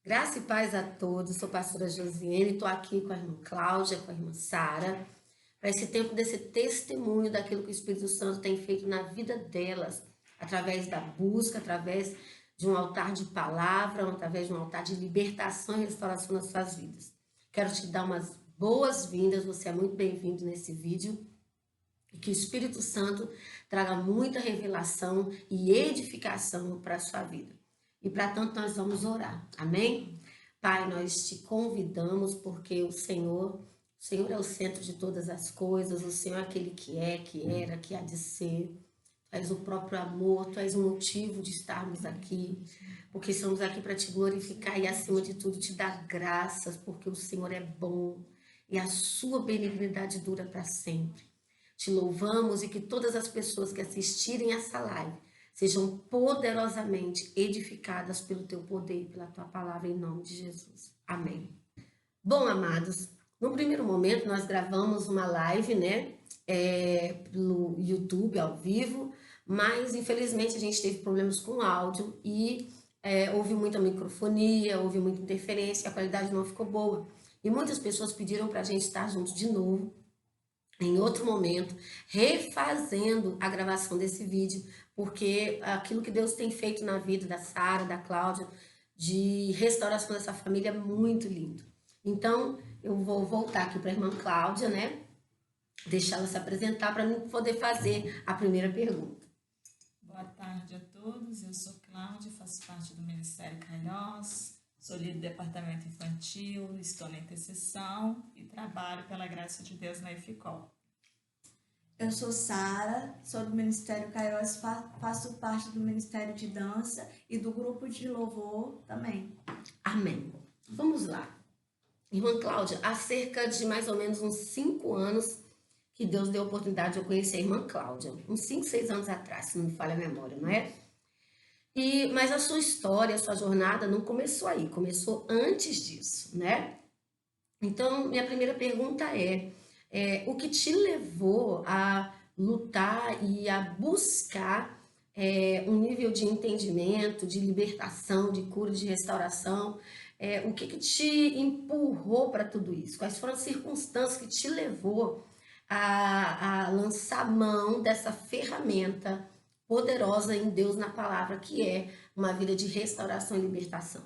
Graça e paz a todos, sou a pastora Josiane, estou aqui com a irmã Cláudia, com a irmã Sara, para esse tempo desse testemunho daquilo que o Espírito Santo tem feito na vida delas, através da busca, através de um altar de palavra, através de um altar de libertação e restauração nas suas vidas. Quero te dar umas boas-vindas, você é muito bem-vindo nesse vídeo, e que o Espírito Santo traga muita revelação e edificação para a sua vida. E para tanto nós vamos orar, amém? Pai, nós te convidamos porque o Senhor é o centro de todas as coisas, o Senhor é aquele que é, que era, que há de ser. Tu és o próprio amor, tu és o motivo de estarmos aqui, porque estamos aqui para te glorificar e acima de tudo te dar graças, porque o Senhor é bom e a sua benignidade dura para sempre. Te louvamos e que todas as pessoas que assistirem essa live sejam poderosamente edificadas pelo teu poder e pela tua palavra, em nome de Jesus. Amém. Bom, amados, no primeiro momento nós gravamos uma live, né, pelo YouTube ao vivo, mas infelizmente a gente teve problemas com o áudio e houve muita microfonia, houve muita interferência, a qualidade não ficou boa. E muitas pessoas pediram para a gente estar juntos de novo, em outro momento, refazendo a gravação desse vídeo, porque aquilo que Deus tem feito na vida da Sara, da Cláudia, de restauração dessa família é muito lindo. Então, eu vou voltar aqui para a irmã Cláudia, né? Deixar ela se apresentar para mim poder fazer a primeira pergunta. Boa tarde a todos, eu sou Cláudia, faço parte do Ministério Calhós, sou líder do departamento infantil, estou na intercessão e trabalho pela graça de Deus na EFICOL. Eu sou Sara, sou do Ministério Kairos, faço parte do Ministério de Dança e do grupo de louvor também. Amém. Vamos lá. Irmã Cláudia, há cerca de mais ou menos uns 5 anos que Deus deu a oportunidade de eu conhecer a irmã Cláudia. Uns 5, 6 anos atrás, se não me falha a memória, não é? Mas a sua história, a sua jornada não começou aí, começou antes disso, né? Então, minha primeira pergunta o que te levou a lutar e a buscar um nível de entendimento, de libertação, de cura, de restauração? O que te empurrou para tudo isso? Quais foram as circunstâncias que te levou a lançar mão dessa ferramenta poderosa em Deus na palavra, que é uma vida de restauração e libertação?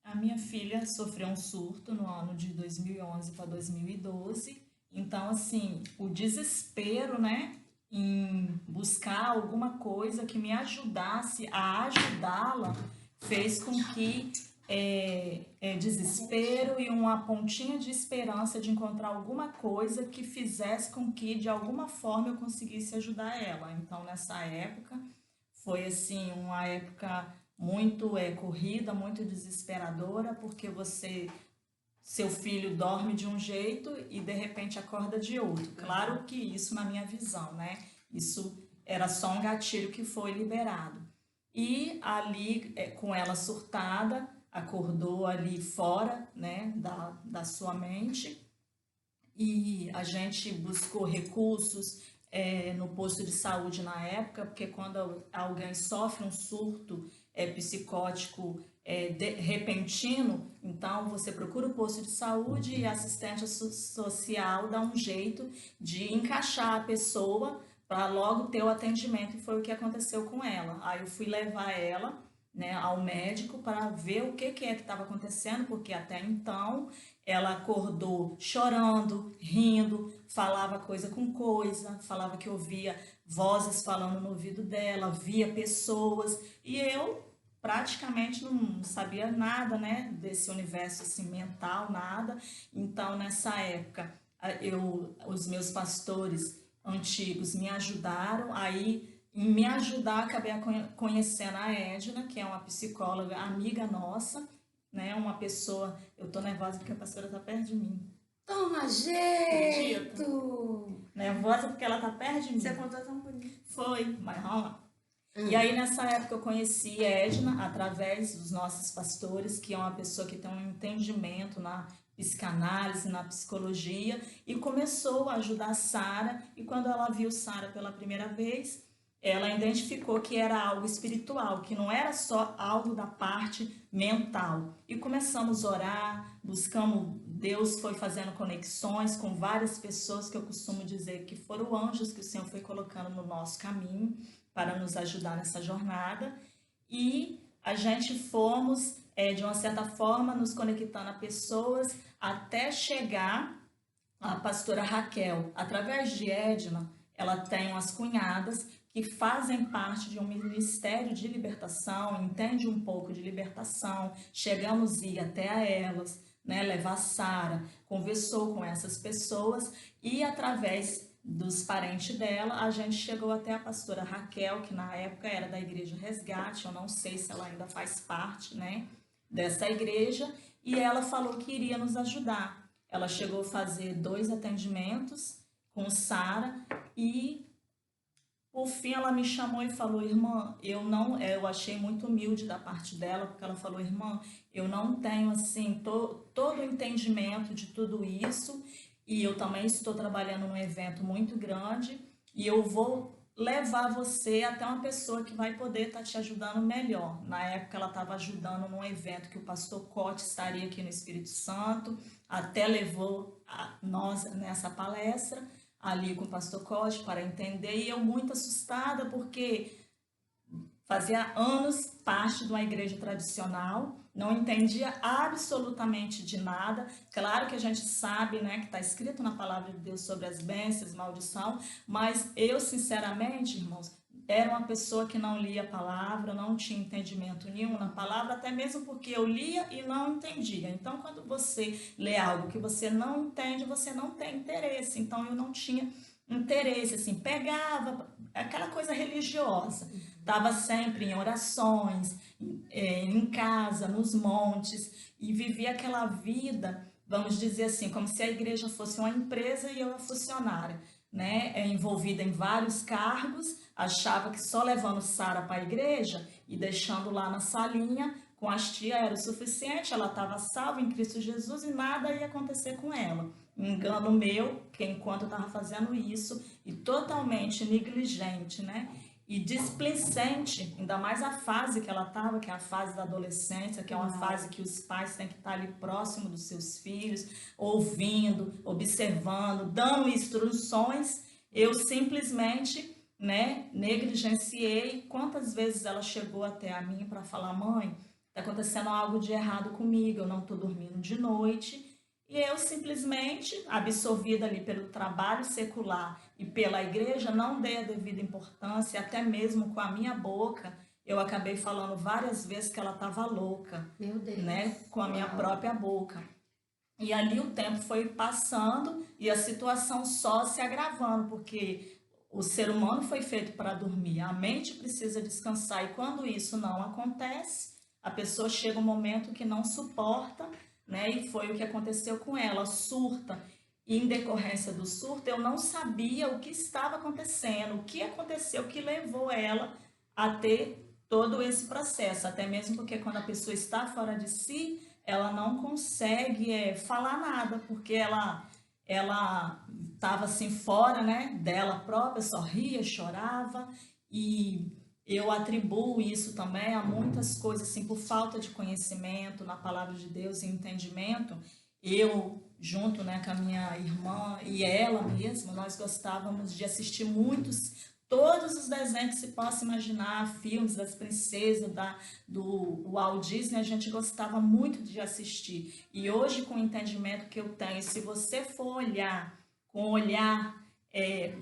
A minha filha sofreu um surto no ano de 2011 para 2012, então assim, o desespero, né, em buscar alguma coisa que me ajudasse a ajudá-la, fez com que desespero e uma pontinha de esperança de encontrar alguma coisa que fizesse com que de alguma forma eu conseguisse ajudar ela. Então nessa época foi assim uma época muito corrida, muito desesperadora, porque seu filho dorme de um jeito e de repente acorda de outro. Claro que isso na minha visão, né? Isso era só um gatilho que foi liberado. E ali, com ela surtada, acordou ali fora, né, da sua mente, e a gente buscou recursos no posto de saúde na época, porque quando alguém sofre um surto psicótico repentino, então você procura o posto de saúde e a assistente social dá um jeito de encaixar a pessoa para logo ter o atendimento, e foi o que aconteceu com ela. Aí eu fui levar ela, né, ao médico para ver o que estava acontecendo, porque até então ela acordou chorando, rindo, falava coisa com coisa, falava que ouvia vozes falando no ouvido dela, via pessoas, e eu praticamente não sabia nada, né, desse universo assim, mental, nada. Então nessa época os meus pastores antigos me ajudaram, aí em me ajudar, acabei conhecendo a Edna, que é uma psicóloga amiga nossa, né? Uma pessoa... Eu tô nervosa porque a pastora tá perto de mim. Toma jeito! Nervosa porque ela tá perto de mim. Você contou tão bonito. Foi, mas vamos lá. E aí nessa época eu conheci a Edna através dos nossos pastores, que é uma pessoa que tem um entendimento na psicanálise, na psicologia, e começou a ajudar a Sara. E quando ela viu Sara pela primeira vez, ela identificou que era algo espiritual, que não era só algo da parte mental. E começamos a orar, buscamos, Deus foi fazendo conexões com várias pessoas que eu costumo dizer que foram anjos que o Senhor foi colocando no nosso caminho para nos ajudar nessa jornada. E a gente fomos, de uma certa forma, nos conectando a pessoas até chegar a pastora Raquel. Através de Edna, ela tem umas cunhadas que fazem parte de um ministério de libertação, entende um pouco de libertação. Chegamos a ir até a elas, né, levar Sara, conversou com essas pessoas e através dos parentes dela, a gente chegou até a pastora Raquel, que na época era da Igreja Resgate, eu não sei se ela ainda faz parte, né, dessa igreja, e ela falou que iria nos ajudar. Ela chegou a fazer 2 atendimentos com Sara e por fim ela me chamou e falou: irmã, eu achei muito humilde da parte dela, porque ela falou: irmã, eu não tenho assim todo o entendimento de tudo isso e eu também estou trabalhando num evento muito grande e eu vou levar você até uma pessoa que vai poder estar te ajudando melhor. Na época ela estava ajudando num evento que o pastor Cote estaria aqui no Espírito Santo, até levou nós nessa palestra ali com o pastor Cote para entender, e eu muito assustada porque fazia anos parte de uma igreja tradicional, não entendia absolutamente de nada. Claro que a gente sabe, né, que está escrito na palavra de Deus sobre as bênçãos, maldição, mas eu, sinceramente, irmãos, era uma pessoa que não lia a palavra, não tinha entendimento nenhum na palavra, até mesmo porque eu lia e não entendia. Então, quando você lê algo que você não entende, você não tem interesse. Então, eu não tinha interesse, assim, pegava aquela coisa religiosa. Estava sempre em orações, em casa, nos montes, e vivia aquela vida, vamos dizer assim, como se a igreja fosse uma empresa e eu uma funcionária, né? Envolvida em vários cargos, achava que só levando Sara para a igreja e deixando lá na salinha com as tias era o suficiente, ela estava salva em Cristo Jesus e nada ia acontecer com ela. Engano meu, que enquanto eu estava fazendo isso, e totalmente negligente, né? E displicente, ainda mais a fase que ela estava, que é a fase da adolescência, que é uma fase que os pais têm que estar ali próximo dos seus filhos, ouvindo, observando, dando instruções. Eu simplesmente, né, negligenciei. Quantas vezes ela chegou até a mim para falar: mãe, está acontecendo algo de errado comigo, eu não estou dormindo de noite. E eu simplesmente, absorvida ali pelo trabalho secular e pela igreja, não dei a devida importância, até mesmo com a minha boca, eu acabei falando várias vezes que ela estava louca, Meu Deus. né, com a minha própria boca. E ali o tempo foi passando e a situação só se agravando, porque o ser humano foi feito para dormir, a mente precisa descansar, e quando isso não acontece, a pessoa chega um momento que não suporta, né? E foi o que aconteceu com ela, surta. E em decorrência do surto, eu não sabia o que estava acontecendo, o que aconteceu que levou ela a ter todo esse processo, até mesmo porque quando a pessoa está fora de si, ela não consegue falar nada, porque ela estava assim fora, né, dela própria, só ria, chorava, e eu atribuo isso também a muitas coisas, assim, por falta de conhecimento na palavra de Deus e entendimento. Eu, junto, né, com a minha irmã e ela mesma, nós gostávamos de assistir todos os desenhos que se possa imaginar, filmes das princesas, do Walt Disney, a gente gostava muito de assistir. E hoje, com o entendimento que eu tenho, se você for olhar com um olhar,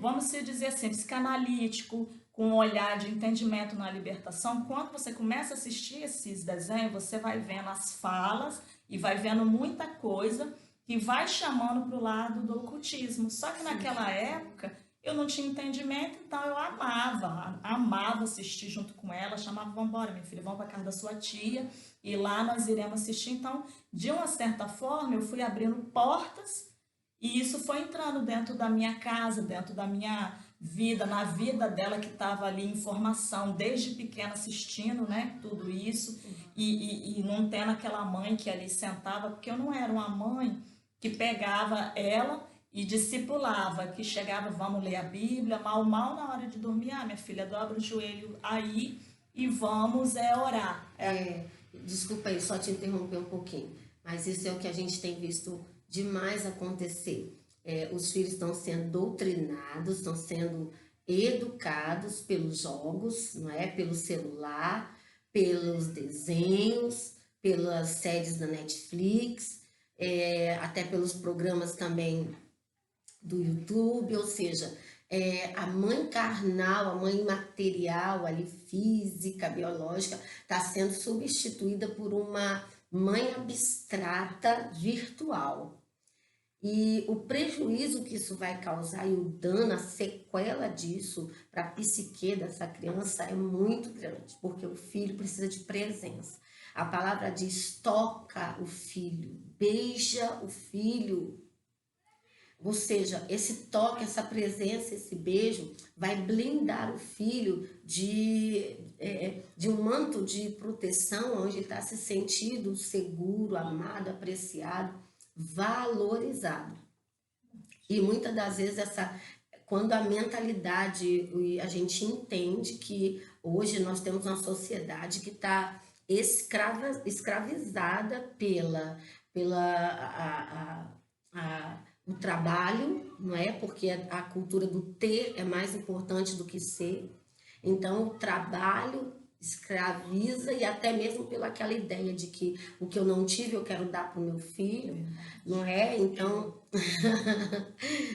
vamos dizer assim, psicanalítico, com um olhar de entendimento na libertação, quando você começa a assistir esses desenhos, você vai vendo as falas e vai vendo muita coisa que vai chamando para o lado do ocultismo. Só que naquela época eu não tinha entendimento, então eu amava assistir junto com ela, chamava: vamos embora, minha filha, vamos para casa da sua tia, e lá nós iremos assistir. Então, de uma certa forma, eu fui abrindo portas, e isso foi entrando dentro da minha casa, dentro da minha vida, na vida dela, que estava ali em formação, desde pequena assistindo, né, tudo isso, e não tendo aquela mãe que ali sentava, porque eu não era uma mãe que pegava ela e discipulava, que chegava, vamos ler a Bíblia, mal na hora de dormir, minha filha, dobra o joelho aí e vamos orar. Desculpa aí, só te interromper um pouquinho, mas isso é o que a gente tem visto demais acontecer. Os filhos estão sendo doutrinados, estão sendo educados pelos jogos, não é? Pelo celular, pelos desenhos, pelas séries da Netflix, até pelos programas também do YouTube, ou seja, a mãe carnal, a mãe material, ali, física, biológica, está sendo substituída por uma mãe abstrata virtual. E o prejuízo que isso vai causar e o dano, a sequela disso para a psique dessa criança é muito grande, porque o filho precisa de presença. A palavra diz: toca o filho, beija o filho. Ou seja, esse toque, essa presença, esse beijo vai blindar o filho de um manto de proteção, onde ele está se sentindo seguro, amado, apreciado, valorizado. E muitas das vezes quando a mentalidade, a gente entende que hoje nós temos uma sociedade que está escravizada o trabalho, não é? Porque a cultura do ter é mais importante do que ser. Então, o trabalho escraviza, e até mesmo pelaquela ideia de que o que eu não tive eu quero dar para o meu filho, não é? Então,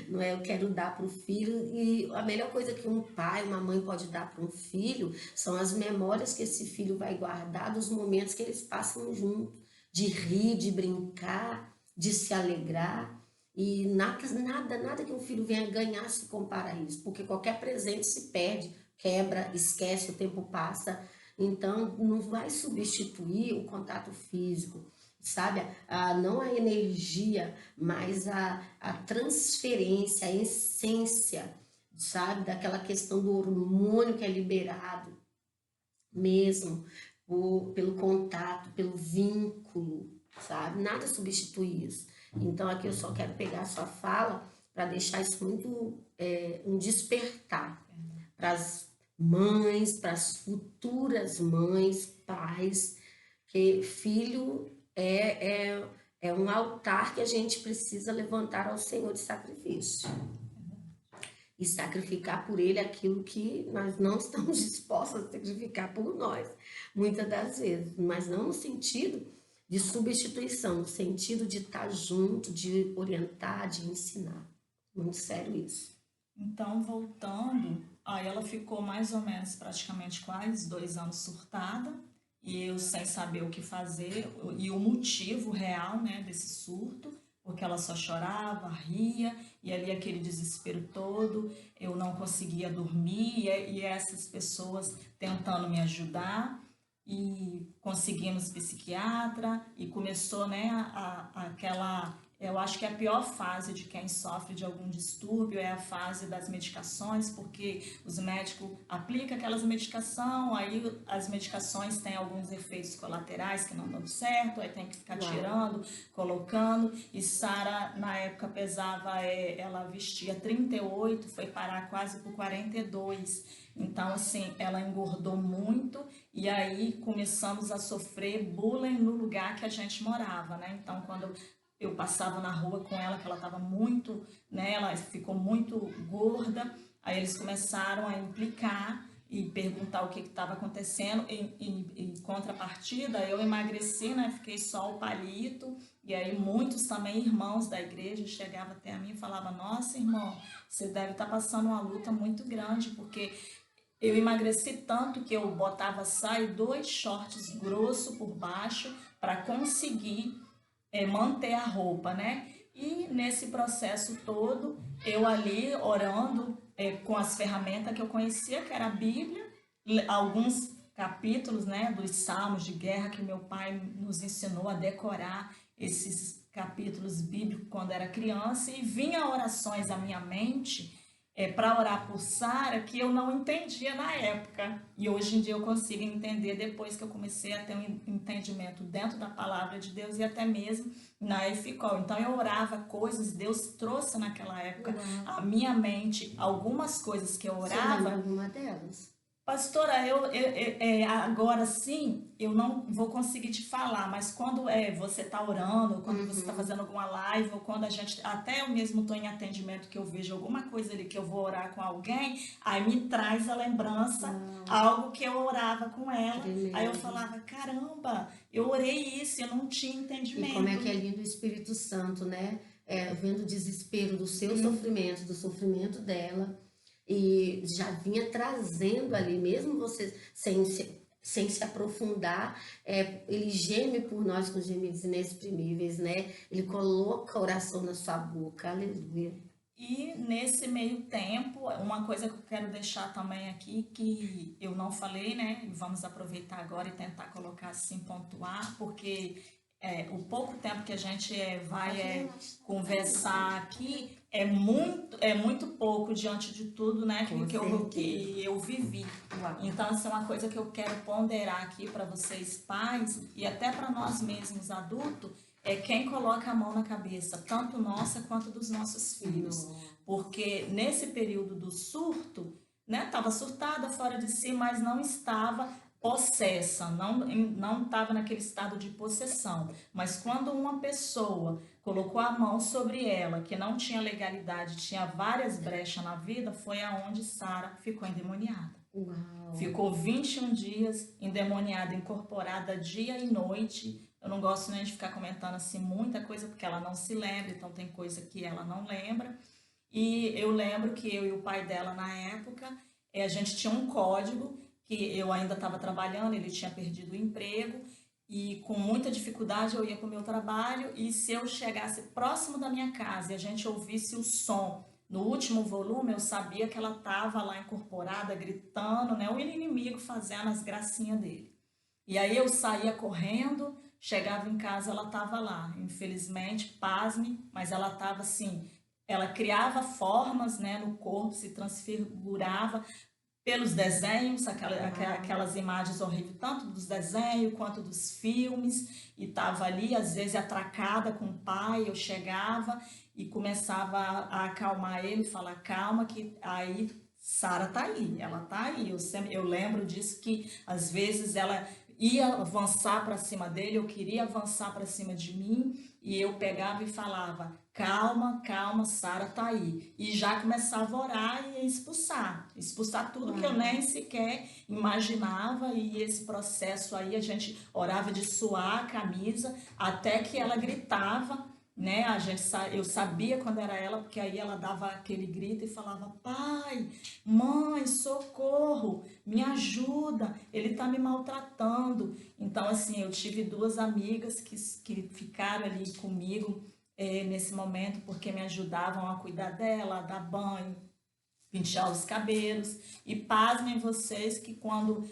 não é? Eu quero dar para o filho, e a melhor coisa que um pai, uma mãe pode dar para um filho são as memórias que esse filho vai guardar dos momentos que eles passam juntos, de rir, de brincar, de se alegrar. E nada que um filho venha ganhar se compara a isso, porque qualquer presente se perde, quebra, esquece, o tempo passa. Então, não vai substituir o contato físico, sabe? Não a energia, mas a transferência, a essência, sabe? Daquela questão do hormônio que é liberado mesmo, pelo contato, pelo vínculo, sabe? Nada substitui isso. Então, aqui eu só quero pegar a sua fala para deixar isso muito um despertar para as mães, para as futuras mães, pais, que filho é um altar que a gente precisa levantar ao Senhor de sacrifício. E sacrificar por ele aquilo que nós não estamos dispostos a sacrificar por nós, muitas das vezes, mas não no sentido de substituição, no sentido de estar junto, de orientar, de ensinar. Muito sério isso. Então, voltando, aí ela ficou mais ou menos praticamente quase 2 anos surtada, e eu sem saber o que fazer, e o motivo real, né, desse surto, porque ela só chorava, ria, e ali aquele desespero todo, eu não conseguia dormir, e essas pessoas tentando me ajudar, e conseguimos psiquiatra, e começou, né, aquela... Eu acho que a pior fase de quem sofre de algum distúrbio é a fase das medicações, porque os médicos aplicam aquelas medicações, aí as medicações têm alguns efeitos colaterais que não dão certo, aí tem que ficar tirando, colocando. E Sara, na época, pesava, ela vestia 38, foi parar quase por 42. Então, assim, ela engordou muito, e aí começamos a sofrer bullying no lugar que a gente morava, né? Então, quando eu passava na rua com ela, que ela estava muito, né, ela ficou muito gorda, aí eles começaram a implicar e perguntar o que estava acontecendo. Em contrapartida, eu emagreci, né, fiquei só o palito, e aí muitos também irmãos da igreja chegavam até a mim e falavam: nossa, irmão, você deve estar passando uma luta muito grande, porque eu emagreci tanto que eu botava saia e 2 shorts grossos por baixo para conseguir manter a roupa, né? E nesse processo todo, eu ali orando com as ferramentas que eu conhecia, que era a Bíblia, alguns capítulos, né, dos salmos de guerra que meu pai nos ensinou a decorar esses capítulos bíblicos quando era criança, e vinha orações à minha mente, para orar por Sara que eu não entendia na época. E hoje em dia eu consigo entender depois que eu comecei a ter um entendimento dentro da palavra de Deus e até mesmo na EFICOL. Então eu orava coisas, Deus trouxe naquela época Uau. à minha mente algumas coisas que eu Você lembra orava. alguma delas? Pastora, agora sim, eu não vou conseguir te falar, mas quando você está orando, ou quando você está Uhum. fazendo alguma live, ou quando a gente, até eu mesmo estou em atendimento, que eu vejo alguma coisa ali que eu vou orar com alguém, aí me traz a lembrança, Uau, algo que eu orava com ela, aí eu tremendo. falava, caramba, eu orei isso, eu não tinha E como é entendimento. que é lindo o Espírito Santo, né? Vendo o desespero do seu Hum. sofrimento, do sofrimento dela, e já vinha trazendo ali, mesmo você sem se aprofundar, ele geme por nós com gemidos inexprimíveis, né? Ele coloca a oração na sua boca, aleluia. E nesse meio tempo, uma coisa que eu quero deixar também aqui, que eu não falei, né? E vamos aproveitar agora e tentar colocar assim, pontuar, porque o pouco tempo que a gente vai conversar aqui é muito pouco diante de tudo, né? Com certeza. Que eu vivi. Uau. Então, essa é uma coisa que eu quero ponderar aqui para vocês, pais, e até para nós mesmos, adultos, é quem coloca a mão na cabeça, tanto nossa quanto dos nossos filhos. Nossa. Porque nesse período do surto, né, estava surtada, fora de si, mas não estava possessa, não estava naquele estado de possessão. Mas quando uma pessoa colocou a mão sobre ela, que não tinha legalidade, tinha várias brechas na vida, foi aonde Sara ficou endemoniada. Uau. Ficou 21 dias endemoniada, incorporada dia e noite. Eu não gosto nem de ficar comentando assim muita coisa, porque ela não se lembra, então tem coisa que ela não lembra. E eu lembro que eu e o pai dela, na época, a gente tinha um código, que eu ainda estava trabalhando, ele tinha perdido o emprego, e com muita dificuldade eu ia para o meu trabalho, e se eu chegasse próximo da minha casa e a gente ouvisse o som no último volume, eu sabia que ela estava lá incorporada, gritando, né? O inimigo fazendo as gracinhas dele. E aí eu saía correndo, chegava em casa, ela estava lá. Infelizmente, pasme, mas ela estava assim, ela criava formas, né, no corpo, se transfigurava pelos desenhos, aquelas imagens horríveis, tanto dos desenhos quanto dos filmes, e estava ali, às vezes atracada com o pai, eu chegava e começava a acalmar ele, falar calma, que aí Sara tá aí, ela tá aí. Eu lembro disso que às vezes ela ia avançar para cima dele, eu queria avançar para cima de mim, e eu pegava e falava, calma, calma, Sara tá aí. E já começava a orar e expulsar tudo que eu Uau. nem sequer imaginava, e esse processo aí a gente orava de suar a camisa, até que ela gritava, né? Eu sabia quando era ela, porque aí ela dava aquele grito e falava, pai, mãe, socorro, me ajuda, ele está me maltratando. Então, assim, eu tive duas amigas que ficaram ali comigo nesse momento, porque me ajudavam a cuidar dela, a dar banho, pentear os cabelos. E pasmem vocês que quando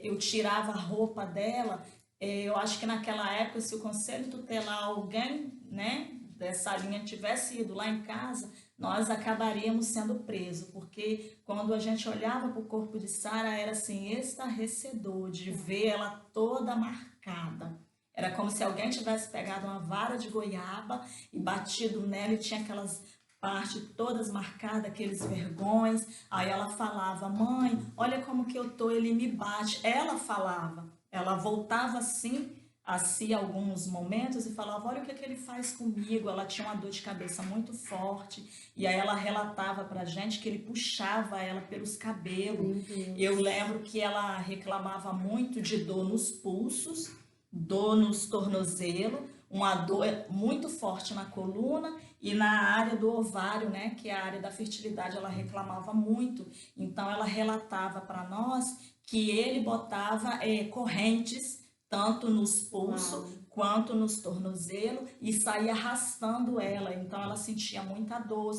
eu tirava a roupa dela, eu acho que naquela época, se o conselho tutelar alguém, né, dessa linha tivesse ido lá em casa, nós acabaríamos sendo presos, porque quando a gente olhava para o corpo de Sara, era assim, estarrecedor de ver ela toda marcada. Era como se alguém tivesse pegado uma vara de goiaba e batido nela e tinha aquelas partes todas marcadas, aqueles vergões. Aí ela falava, mãe, olha como que eu tô, ele me bate. Ela falava, ela voltava assim a si alguns momentos e falava, olha o que ele faz comigo. Ela tinha uma dor de cabeça muito forte e aí ela relatava pra gente que ele puxava ela pelos cabelos. Eu lembro que ela reclamava muito de dor nos pulsos, dor nos tornozelos, uma dor muito forte na coluna e na área do ovário, né, que é a área da fertilidade, ela reclamava muito. Então ela relatava para nós que ele botava correntes tanto nos pulsos quanto nos tornozelos e saía arrastando ela. Então ela sentia muita dor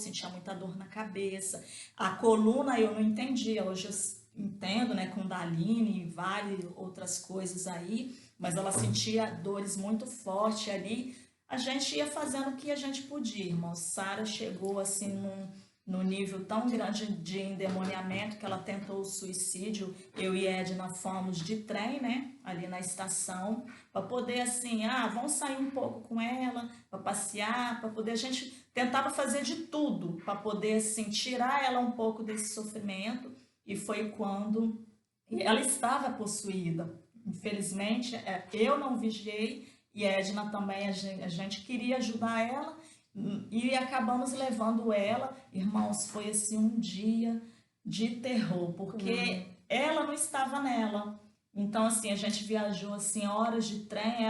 na cabeça. A coluna eu não entendia, hoje eu entendo, né, Kundalini e várias outras coisas aí, mas ela sentia dores muito fortes ali. A gente ia fazendo o que a gente podia, irmão. Sara chegou assim no nível tão grande de endemoniamento que ela tentou o suicídio. Eu e Edna fomos de trem, né, ali na estação, para poder assim, vamos sair um pouco com ela, para passear, para poder, a gente tentava fazer de tudo para poder assim tirar ela um pouco desse sofrimento. E foi quando ela estava possuída. Infelizmente, eu não vigiei, e a Edna também, a gente queria ajudar ela, e acabamos levando ela. Irmãos, foi assim um dia de terror, porque ela não estava nela. Então, assim, a gente viajou assim, horas de trem,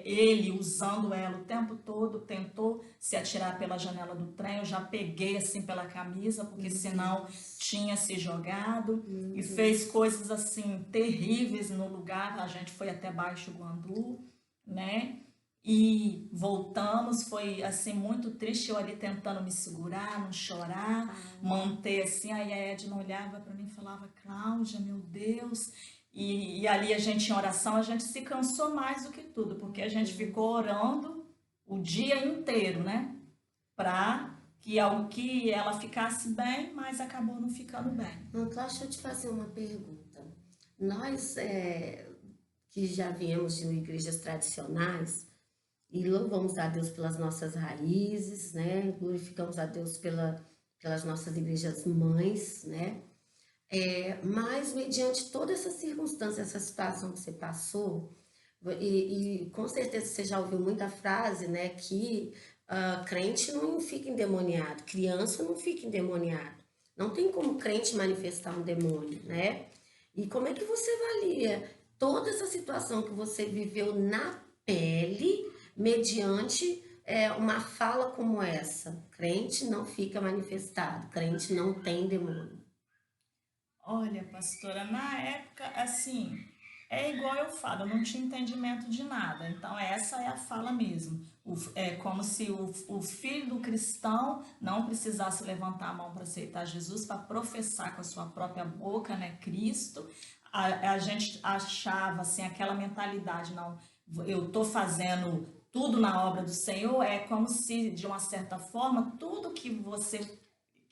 ele usando ela o tempo todo, tentou se atirar pela janela do trem, eu já peguei assim pela camisa, porque senão tinha se jogado, e fez coisas assim terríveis no lugar. A gente foi até Baixo Guandu, né? E voltamos, foi assim muito triste, eu ali tentando me segurar, não chorar, manter assim. Aí a Edna olhava para mim e falava: Cláudia, meu Deus. E ali a gente em oração, a gente se cansou mais do que tudo, porque a gente ficou orando o dia inteiro, né? Para que ela ficasse bem, mas acabou não ficando bem. Então, deixa eu te fazer uma pergunta. Nós que já viemos de igrejas tradicionais e louvamos a Deus pelas nossas raízes, né? Glorificamos a Deus pelas nossas igrejas mães, né? Mas mediante toda essa circunstância, essa situação que você passou, e com certeza você já ouviu muita frase, né? Que crente não fica endemoniado, criança não fica endemoniado. Não tem como crente manifestar um demônio, né? E como é que você avalia toda essa situação que você viveu na pele, mediante uma fala como essa? Crente não fica manifestado, crente não tem demônio. Olha, pastora, na época, assim, é igual eu falo, eu não tinha entendimento de nada. Então, essa é a fala mesmo. É como se o filho do cristão não precisasse levantar a mão para aceitar Jesus, para professar com a sua própria boca, né, Cristo. A gente achava, assim, aquela mentalidade, não, eu estou fazendo tudo na obra do Senhor. É como se, de uma certa forma, tudo que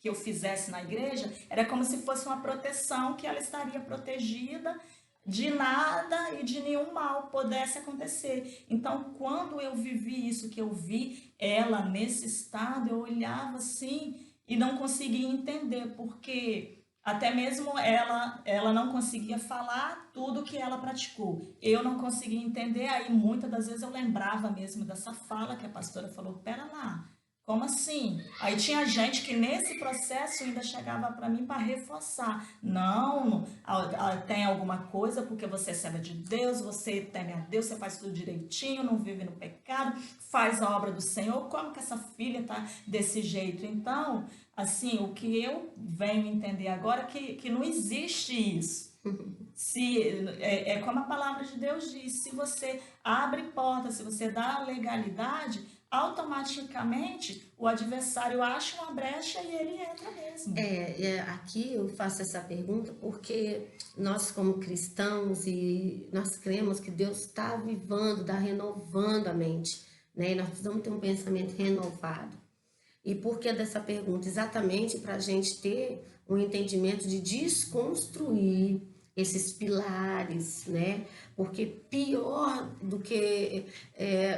eu fizesse na igreja, era como se fosse uma proteção, que ela estaria protegida, de nada e de nenhum mal pudesse acontecer. Então, quando eu vivi isso, que eu vi ela nesse estado, eu olhava assim e não conseguia entender, porque até mesmo ela não conseguia falar tudo que ela praticou. Eu não conseguia entender, aí muitas das vezes eu lembrava mesmo dessa fala que a pastora falou: pera lá, como assim? Aí tinha gente que nesse processo ainda chegava para mim para reforçar: não, tem alguma coisa, porque você é serva de Deus, você teme a Deus, você faz tudo direitinho, não vive no pecado, faz a obra do Senhor. Como que essa filha tá desse jeito? Então, assim, o que eu venho entender agora é que não existe isso. É como a palavra de Deus diz: se você abre porta, se você dá legalidade, automaticamente o adversário acha uma brecha e ele entra mesmo. Aqui eu faço essa pergunta porque nós, como cristãos, e nós cremos que Deus está avivando, está renovando a mente, né? E nós precisamos ter um pensamento renovado. E por que dessa pergunta? Exatamente para a gente ter um entendimento de desconstruir esses pilares, né? Porque pior do que,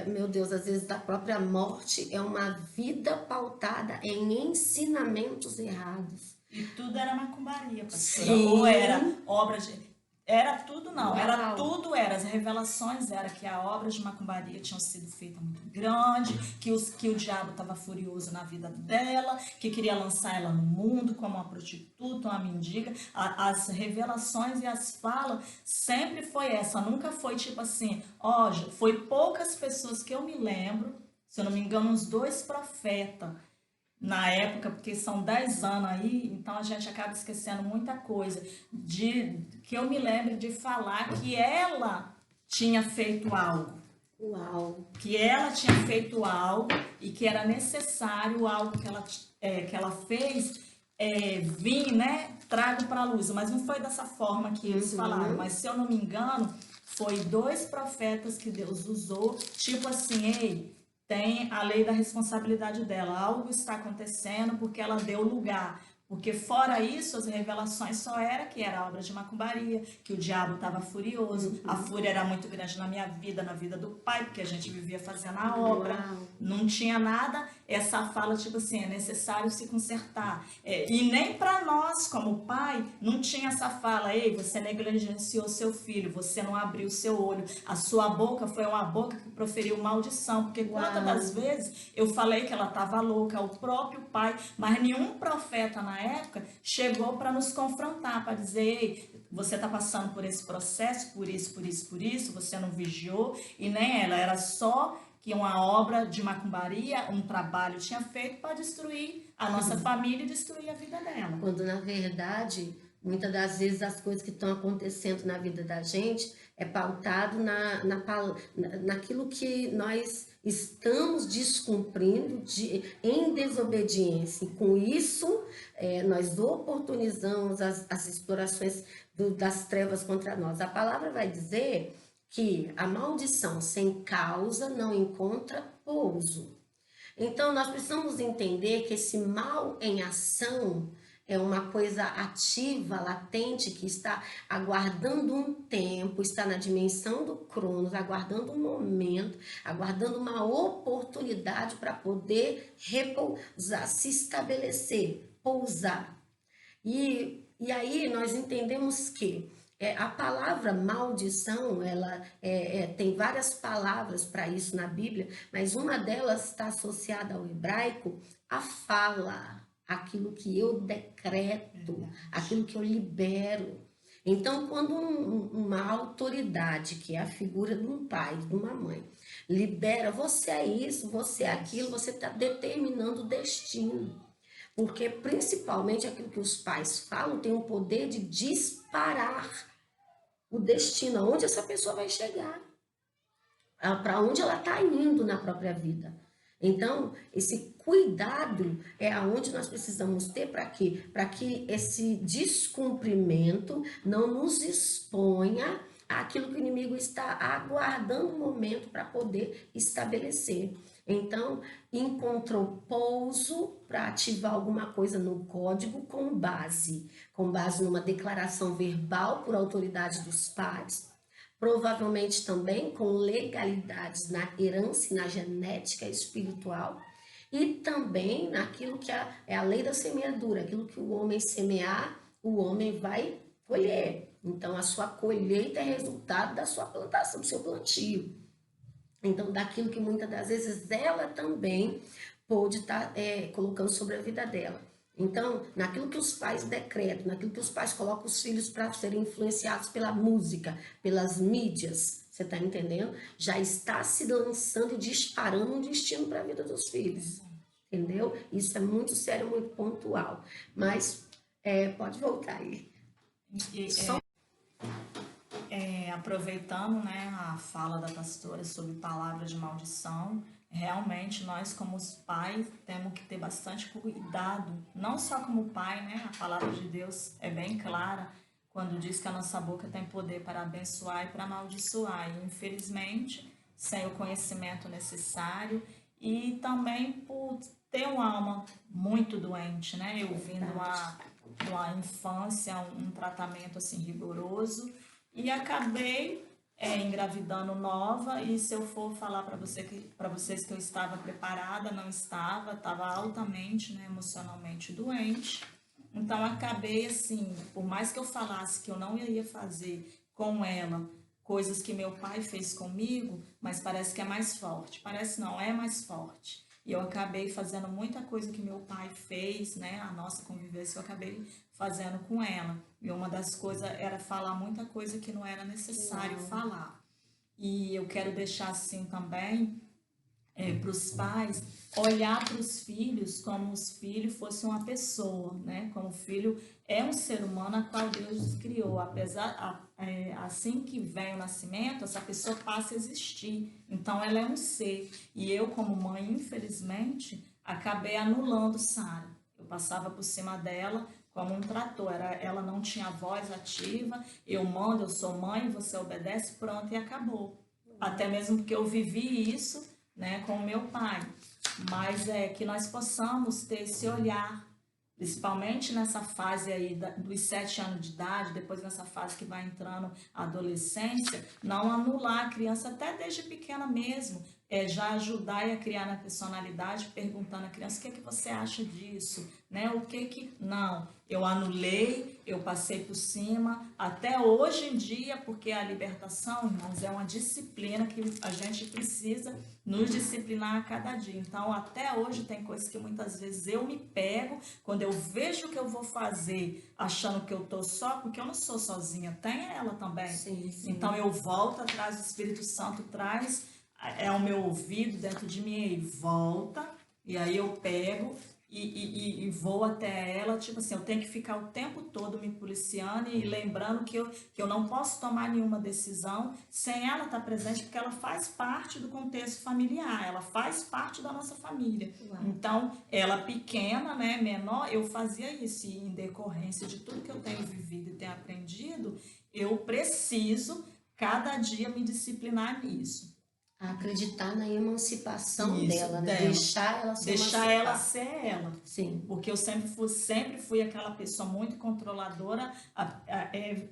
meu Deus, às vezes da própria morte, é uma vida pautada em ensinamentos errados. E tudo era macumbaria, pastora. Sim. Ou era obra de... Era tudo, não. Era Uau. tudo, era. As revelações era que a obra de macumbaria tinha sido feita muito grande, que o diabo estava furioso na vida dela, que queria lançar ela no mundo como uma prostituta, uma mendiga. As revelações e as falas sempre foi essa. Nunca foi tipo assim, foi poucas pessoas que eu me lembro, se eu não me engano, uns 2 profetas na época, porque são 10 anos aí, então a gente acaba esquecendo muita coisa, que eu me lembro de falar que ela tinha feito algo. Uau! Que ela tinha feito algo e que era necessário algo que ela fez vir, né, trago para a luz. Mas não foi dessa forma que eles falaram, mas se eu não me engano, foi 2 profetas que Deus usou, tipo assim: ei, tem a lei da responsabilidade dela. Algo está acontecendo porque ela deu lugar. Porque fora isso, as revelações só era que era obra de macumbaria, que o diabo estava furioso, a fúria era muito grande na minha vida, na vida do pai, porque a gente vivia fazendo a obra, Uau. não tinha nada, essa fala tipo assim, é necessário se consertar. E nem para nós, como pai, não tinha essa fala, ei, você negligenciou seu filho, você não abriu seu olho, a sua boca foi uma boca que proferiu maldição, porque quantas das vezes eu falei que ela estava louca, o próprio pai, mas nenhum profeta na época chegou para nos confrontar, para dizer, ei, você está passando por esse processo, por isso, por isso, por isso, você não vigiou, e nem ela, era só que uma obra de macumbaria, um trabalho tinha feito para destruir a nossa família e destruir a vida dela. Quando, na verdade, muitas das vezes as coisas que estão acontecendo na vida da gente é pautado naquilo que nós estamos descumprindo em desobediência. E com isso, nós oportunizamos as explorações das trevas contra nós. A palavra vai dizer que a maldição sem causa não encontra pouso. Então, nós precisamos entender que esse mal em ação é uma coisa ativa, latente, que está aguardando um tempo, está na dimensão do Cronos, aguardando um momento, aguardando uma oportunidade para poder repousar, se estabelecer, pousar. E aí nós entendemos que a palavra maldição, ela tem várias palavras para isso na Bíblia, mas uma delas está associada ao hebraico, a fala, aquilo que eu decreto, aquilo que eu libero. Então, quando uma autoridade, que é a figura de um pai, de uma mãe, libera, você é isso, você é aquilo, você está determinando o destino. Porque, principalmente, aquilo que os pais falam tem o poder de disparar o destino, aonde essa pessoa vai chegar, para onde ela está indo na própria vida. Então, esse cuidado é aonde nós precisamos ter para quê? Para que esse descumprimento não nos exponha àquilo que o inimigo está aguardando um momento para poder estabelecer. Então, encontrou pouso para ativar alguma coisa no código com base numa declaração verbal por autoridade dos pais, provavelmente também com legalidades na herança e na genética espiritual, e também naquilo que é a lei da semeadura, aquilo que o homem semear, o homem vai colher. Então, a sua colheita é resultado da sua plantação, do seu plantio. Então, daquilo que muitas das vezes ela também pôde estar colocando sobre a vida dela. Então, naquilo que os pais decretam, naquilo que os pais colocam os filhos para serem influenciados pela música, pelas mídias, você está entendendo? Já está se lançando e disparando um destino para a vida dos filhos, entendeu? Isso é muito sério, muito pontual. Mas pode voltar aí. Aproveitando, né, a fala da pastora sobre palavra de maldição, realmente nós como os pais temos que ter bastante cuidado, não só como pai, né, a palavra de Deus é bem clara quando diz que a nossa boca tem poder para abençoar e para amaldiçoar, e infelizmente sem o conhecimento necessário e também por ter uma alma muito doente, né, eu vim de uma infância, um tratamento assim rigoroso, e acabei engravidando nova, e se eu for falar para vocês que eu estava preparada, não estava altamente, né, emocionalmente doente. Então acabei assim, por mais que eu falasse que eu não ia fazer com ela coisas que meu pai fez comigo, mas parece que é mais forte. Parece não, é mais forte. E eu acabei fazendo muita coisa que meu pai fez, né, a nossa convivência eu acabei fazendo com ela. E uma das coisas era falar muita coisa que não era necessário falar. E eu quero deixar assim também para os pais olhar para os filhos como os filhos fossem uma pessoa, né? Como o filho é um ser humano a qual Deus criou. Assim que vem o nascimento, essa pessoa passa a existir. Então ela é um ser. E eu, como mãe, infelizmente, acabei anulando Sara. Eu passava por cima dela como um trator, ela não tinha voz ativa, eu mando, eu sou mãe, você obedece, pronto, e acabou. Até mesmo porque eu vivi isso, né, com o meu pai. Mas é que nós possamos ter esse olhar, principalmente nessa fase aí dos 7 anos de idade, depois nessa fase que vai entrando a adolescência, não anular a criança até desde pequena mesmo, já ajudar a criar na personalidade, perguntando à criança o que é que você acha disso, né? O que que... Não, eu anulei, eu passei por cima, até hoje em dia, porque a libertação, irmãos, é uma disciplina que a gente precisa nos disciplinar a cada dia. Então, até hoje tem coisas que muitas vezes eu me pego, quando eu vejo que eu vou fazer, achando que eu tô só, porque eu não sou sozinha, tem ela também. Sim, sim. Então, eu volto atrás, o Espírito Santo traz o meu ouvido dentro de mim e volta, e aí eu pego e vou até ela, tipo assim, eu tenho que ficar o tempo todo me policiando e lembrando que eu não posso tomar nenhuma decisão sem ela estar presente, porque ela faz parte do contexto familiar, ela faz parte da nossa família. Uau. Então, ela pequena, né, menor, eu fazia isso, e em decorrência de tudo que eu tenho vivido e tenho aprendido, eu preciso cada dia me disciplinar nisso. Acreditar na emancipação Isso, dela, né? dela. Deixar ela se Deixar ela emancipar. ser ela. Sim. Porque eu sempre fui aquela pessoa muito controladora,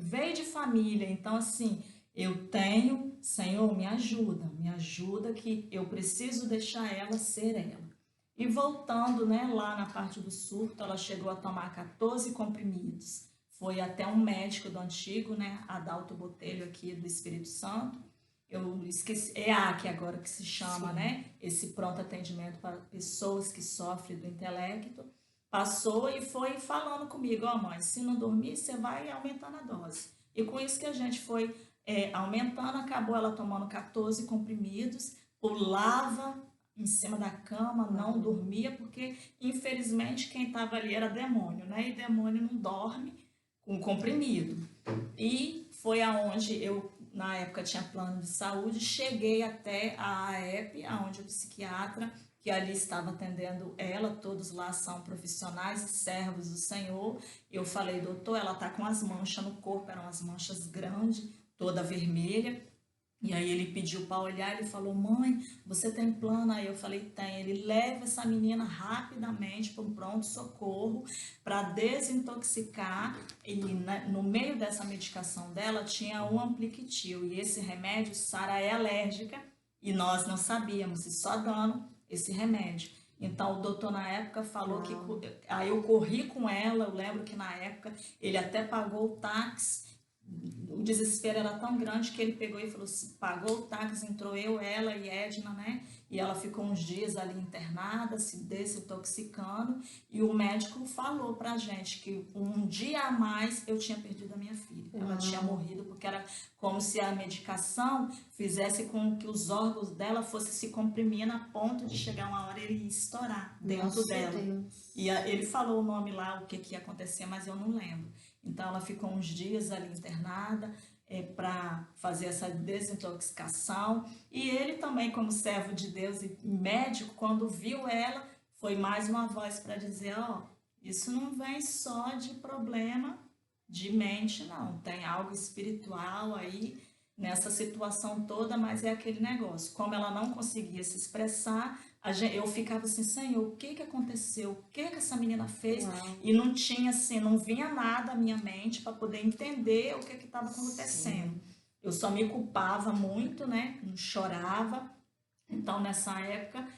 veio de família, então assim, eu tenho, Senhor, me ajuda que eu preciso deixar ela ser ela. E voltando, né, lá na parte do surto, ela chegou a tomar 14 comprimidos. Foi até um médico do antigo, né, Adalto Botelho aqui do Espírito Santo. Eu esqueci, EAC agora que se chama, Sim. né? Esse pronto atendimento para pessoas que sofrem do intelecto. Passou e foi falando comigo, ó, mãe, se não dormir, você vai aumentando a dose. E com isso que a gente foi aumentando, acabou ela tomando 14 comprimidos, pulava em cima da cama, não dormia, porque infelizmente quem estava ali era demônio, né? E demônio não dorme com comprimido. E foi aonde eu, na época, tinha plano de saúde, cheguei até a AEP, aonde o psiquiatra, que ali estava atendendo ela, todos lá são profissionais e servos do Senhor. Eu falei, doutor, ela tá com as manchas no corpo, eram as manchas grandes, toda vermelha. E aí ele pediu para olhar, ele falou, mãe, você tem plano? Aí eu falei, tem. Ele leva essa menina rapidamente para um pronto-socorro para desintoxicar. E no meio dessa medicação dela tinha um Ampliquitil. E esse remédio, Sara é alérgica e nós não sabíamos, e só dando esse remédio. Então o doutor na época falou que... Aí eu corri com ela, eu lembro que na época ele até pagou o táxi. O desespero era tão grande que ele pegou e falou, pagou o táxi, entrou eu, ela e Edna, né? E ela ficou uns dias ali internada, se desintoxicando, e o médico falou pra gente que um dia a mais eu tinha perdido a minha filha. Ela tinha morrido porque era como se a medicação fizesse com que os órgãos dela fossem se comprimindo a ponto de chegar uma hora ele ia estourar dentro dela. Deus. E ele falou o nome lá, o que ia acontecer, mas eu não lembro. Então ela ficou uns dias ali internada para fazer essa desintoxicação. E ele também, como servo de Deus e médico, quando viu ela, foi mais uma voz para dizer, ó, isso não vem só de problema de mente, não. Tem algo espiritual aí nessa situação toda, mas é aquele negócio. Como ela não conseguia se expressar, eu ficava assim, Senhor, o que aconteceu? O que essa menina fez? Uau. E não tinha assim, não vinha nada à minha mente para poder entender o que estava acontecendo. Sim. Eu só me culpava muito, né? Chorava. Então, nessa época,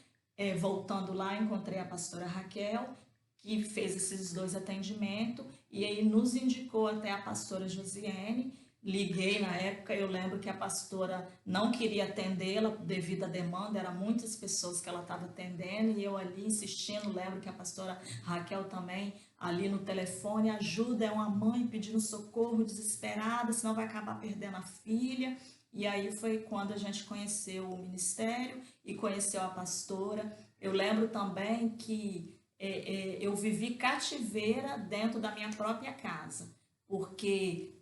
voltando lá, encontrei a pastora Raquel, que fez esses 2 atendimentos, e aí nos indicou até a pastora Josiane. Liguei na época, eu lembro que a pastora não queria atendê-la devido à demanda, eram muitas pessoas que ela estava atendendo, e eu ali insistindo, lembro que a pastora Raquel também, ali no telefone, ajuda, é uma mãe pedindo socorro, desesperada, senão vai acabar perdendo a filha. E aí foi quando a gente conheceu o ministério e conheceu a pastora. Eu lembro também que eu vivi cativeira dentro da minha própria casa, porque...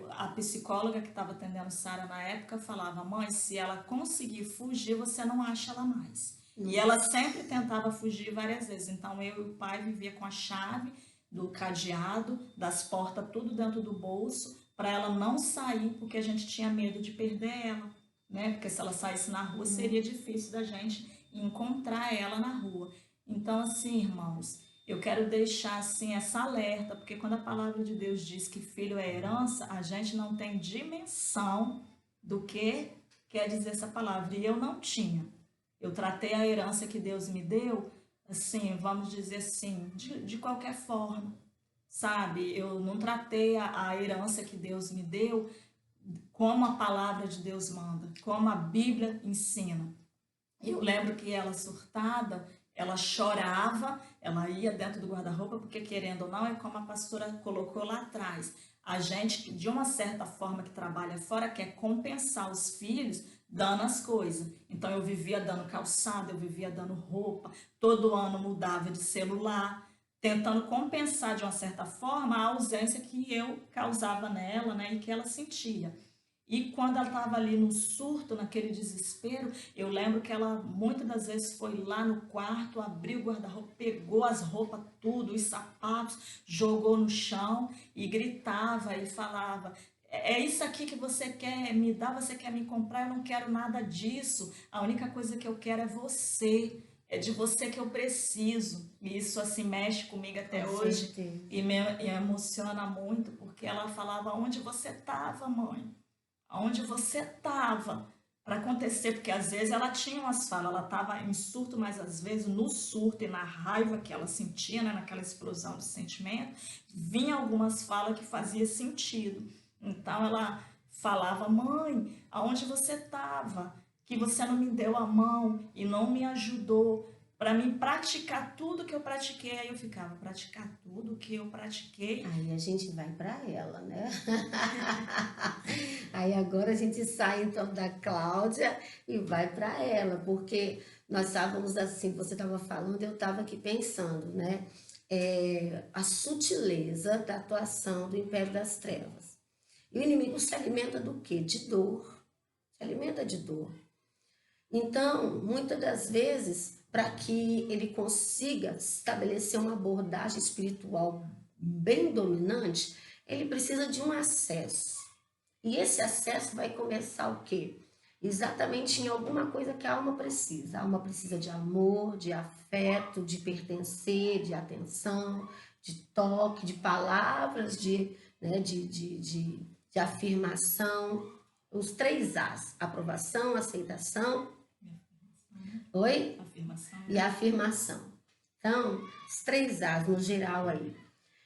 a psicóloga que estava atendendo Sara na época falava, mãe, se ela conseguir fugir, você não acha ela mais. E ela sempre tentava fugir várias vezes. Então eu e o pai vivia com a chave do cadeado, das portas, tudo dentro do bolso, para ela não sair, porque a gente tinha medo de perder ela, né? Porque se ela saísse na rua, seria difícil da gente encontrar ela na rua. Então, assim, irmãos, eu quero deixar assim essa alerta, porque quando a palavra de Deus diz que filho é herança, a gente não tem dimensão do que quer dizer essa palavra. E eu não tinha. Eu tratei a herança que Deus me deu, assim, vamos dizer assim, de qualquer forma, sabe? Eu não tratei a herança que Deus me deu como a palavra de Deus manda, como a Bíblia ensina. Eu lembro que ela surtada, ela chorava, ela ia dentro do guarda-roupa, porque querendo ou não, é como a pastora colocou lá atrás. A gente, de uma certa forma que trabalha fora, quer compensar os filhos dando as coisas. Então eu vivia dando calçado, eu vivia dando roupa, todo ano mudava de celular, tentando compensar de uma certa forma a ausência que eu causava nela, né, e que ela sentia. E quando ela estava ali no surto, naquele desespero, eu lembro que ela muitas das vezes foi lá no quarto, abriu o guarda-roupa, pegou as roupas, tudo, os sapatos, jogou no chão e gritava e falava: é isso aqui que você quer me dar, você quer me comprar, eu não quero nada disso. A única coisa que eu quero é você. É de você que eu preciso. E isso assim mexe comigo até Com hoje certeza. e emociona muito, porque ela falava: onde você estava, mãe? Aonde você estava para acontecer, porque às vezes ela tinha umas falas, ela estava em surto, mas às vezes no surto e na raiva que ela sentia, né, naquela explosão de sentimento, vinha algumas falas que fazia sentido. Então ela falava: mãe, aonde você estava? Que você não me deu a mão e não me ajudou para mim praticar tudo que eu pratiquei. Aí eu ficava: praticar tudo que eu pratiquei? Aí a gente vai para ela, né? Aí agora a gente sai então da Cláudia e vai para ela, porque nós estávamos assim, você estava falando, eu estava aqui pensando, né? A sutileza da atuação do império das trevas. E o inimigo se alimenta do quê? De dor. Se alimenta de dor. Então, muitas das vezes, para que ele consiga estabelecer uma abordagem espiritual bem dominante, ele precisa de um acesso. E esse acesso vai começar o quê? Exatamente em alguma coisa que a alma precisa. A alma precisa de amor, de afeto, de pertencer, de atenção, de toque, de palavras, né, de afirmação. Os 3 As: aprovação, aceitação, oi? Afirmação. E afirmação. Então, os 3 As no geral aí.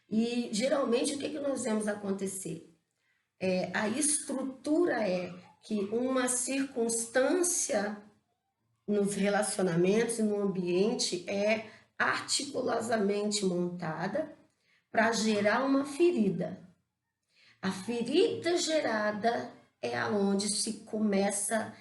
E geralmente o que nós vemos acontecer? A estrutura é que uma circunstância nos relacionamentos e no ambiente é articulosamente montada para gerar uma ferida. A ferida gerada é aonde se começa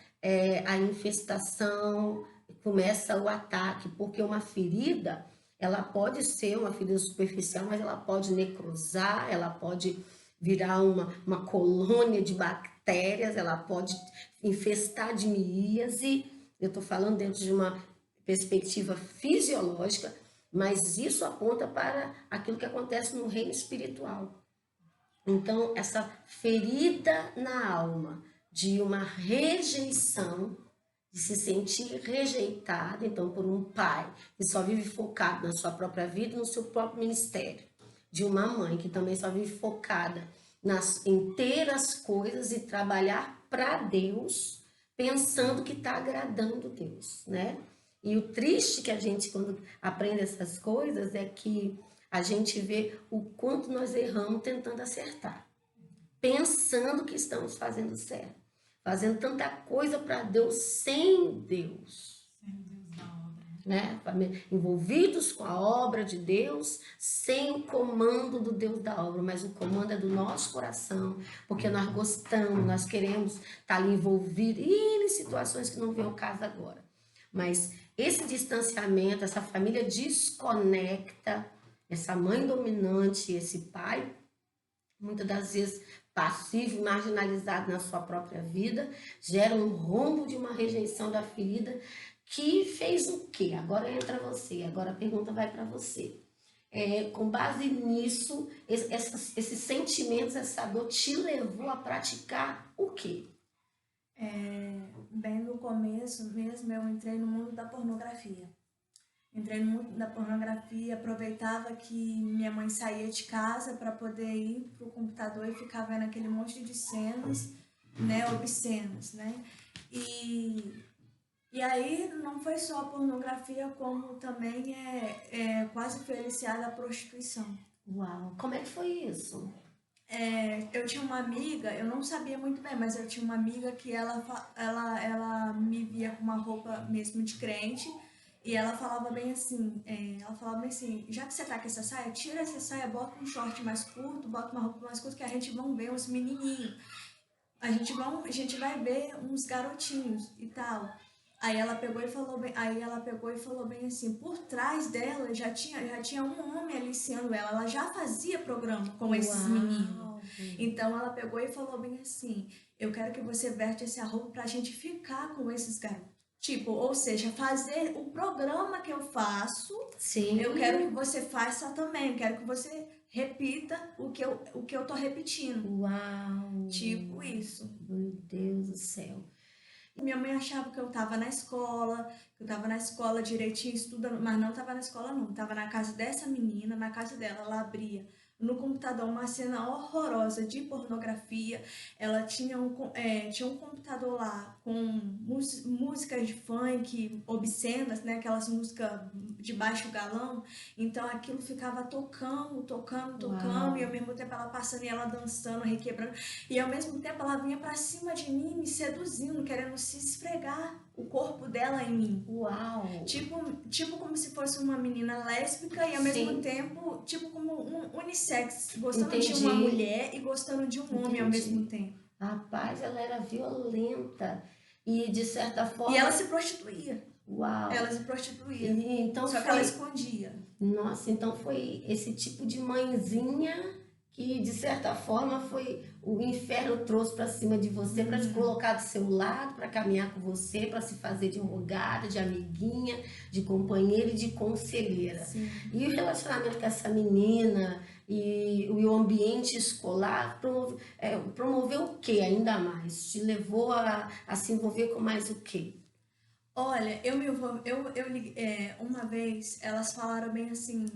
a infestação, começa o ataque, porque uma ferida, ela pode ser uma ferida superficial, mas ela pode necrosar, ela pode virar uma colônia de bactérias, ela pode infestar de miíase. Eu estou falando dentro de uma perspectiva fisiológica, mas isso aponta para aquilo que acontece no reino espiritual. Então, essa ferida na alma de uma rejeição, de se sentir rejeitado, então, por um pai que só vive focado na sua própria vida e no seu próprio ministério, de uma mãe que também só vive focada em ter as coisas e trabalhar para Deus, pensando que está agradando Deus, né? E o triste que a gente, quando aprende essas coisas, é que a gente vê o quanto nós erramos tentando acertar, pensando que estamos fazendo certo, fazendo tanta coisa para Deus sem Deus, Sem Deus da obra. né? Envolvidos com a obra de Deus, sem o comando do Deus da obra, mas o comando é do nosso coração, porque nós gostamos, nós queremos estar ali envolvidos em situações que não vem ao caso agora. Mas esse distanciamento, essa família desconecta, essa mãe dominante, esse pai, muitas das vezes passivo e marginalizado na sua própria vida, gera um rombo de uma rejeição da ferida que fez o quê? Agora entra você, agora a pergunta vai para você. Com base nisso, esses sentimentos, essa dor te levou a praticar o quê? começo mesmo, eu entrei no mundo da pornografia. Entrei no mundo da pornografia, aproveitava que minha mãe saía de casa para poder ir pro computador e ficar vendo aquele monte de cenas, né, obscenas, né? E aí não foi só a pornografia, como também quase foi aliciada à prostituição. Uau, como é que foi isso? Eu tinha uma amiga, eu não sabia muito bem, mas eu tinha uma amiga que ela me via com uma roupa mesmo de crente, e ela falava bem assim, já que você tá com essa saia, tira essa saia, bota um short mais curto, bota uma roupa mais curta, que a gente vão ver uns menininhos, a gente vai ver uns garotinhos e tal. Aí ela pegou e falou bem assim, por trás dela já tinha um homem aliciando ela, ela já fazia programa com esses meninos. Então ela pegou e falou bem assim, eu quero que você veste essa roupa pra gente ficar com esses garotos. Tipo, ou seja, fazer o programa que eu faço, Sim. eu quero que você faça também, eu quero que você repita o que eu tô repetindo. Uau! Tipo isso. Meu Deus do céu. Minha mãe achava que eu estava na escola, direitinho, estudando, mas não estava na escola não, estava na casa dessa menina, na casa dela, ela abria no computador uma cena horrorosa de pornografia, ela tinha um computador lá com músicas de funk obscenas, né, aquelas músicas de baixo galão, então aquilo ficava tocando, Uau. e ao mesmo tempo ela passando e ela dançando, requebrando, e ao mesmo tempo ela vinha pra cima de mim, me seduzindo, querendo se esfregar o corpo dela em mim. Uau! Tipo como se fosse uma menina lésbica e ao mesmo tempo, tipo como um unissex, gostando de uma mulher e gostando de um homem ao mesmo tempo. Rapaz, ela era violenta e de certa forma... E ela se prostituía. Uau! Ela se prostituía. Então só que ela escondia. Nossa, então foi esse tipo de mãezinha que de certa forma foi o inferno trouxe para cima de você para te colocar do seu lado, para caminhar com você, para se fazer de rogada, de amiguinha, de companheira e de conselheira. Sim. E o relacionamento com essa menina e o ambiente escolar promoveu o que ainda mais? Te levou a se envolver com mais o quê? Olha, uma vez elas falaram bem assim,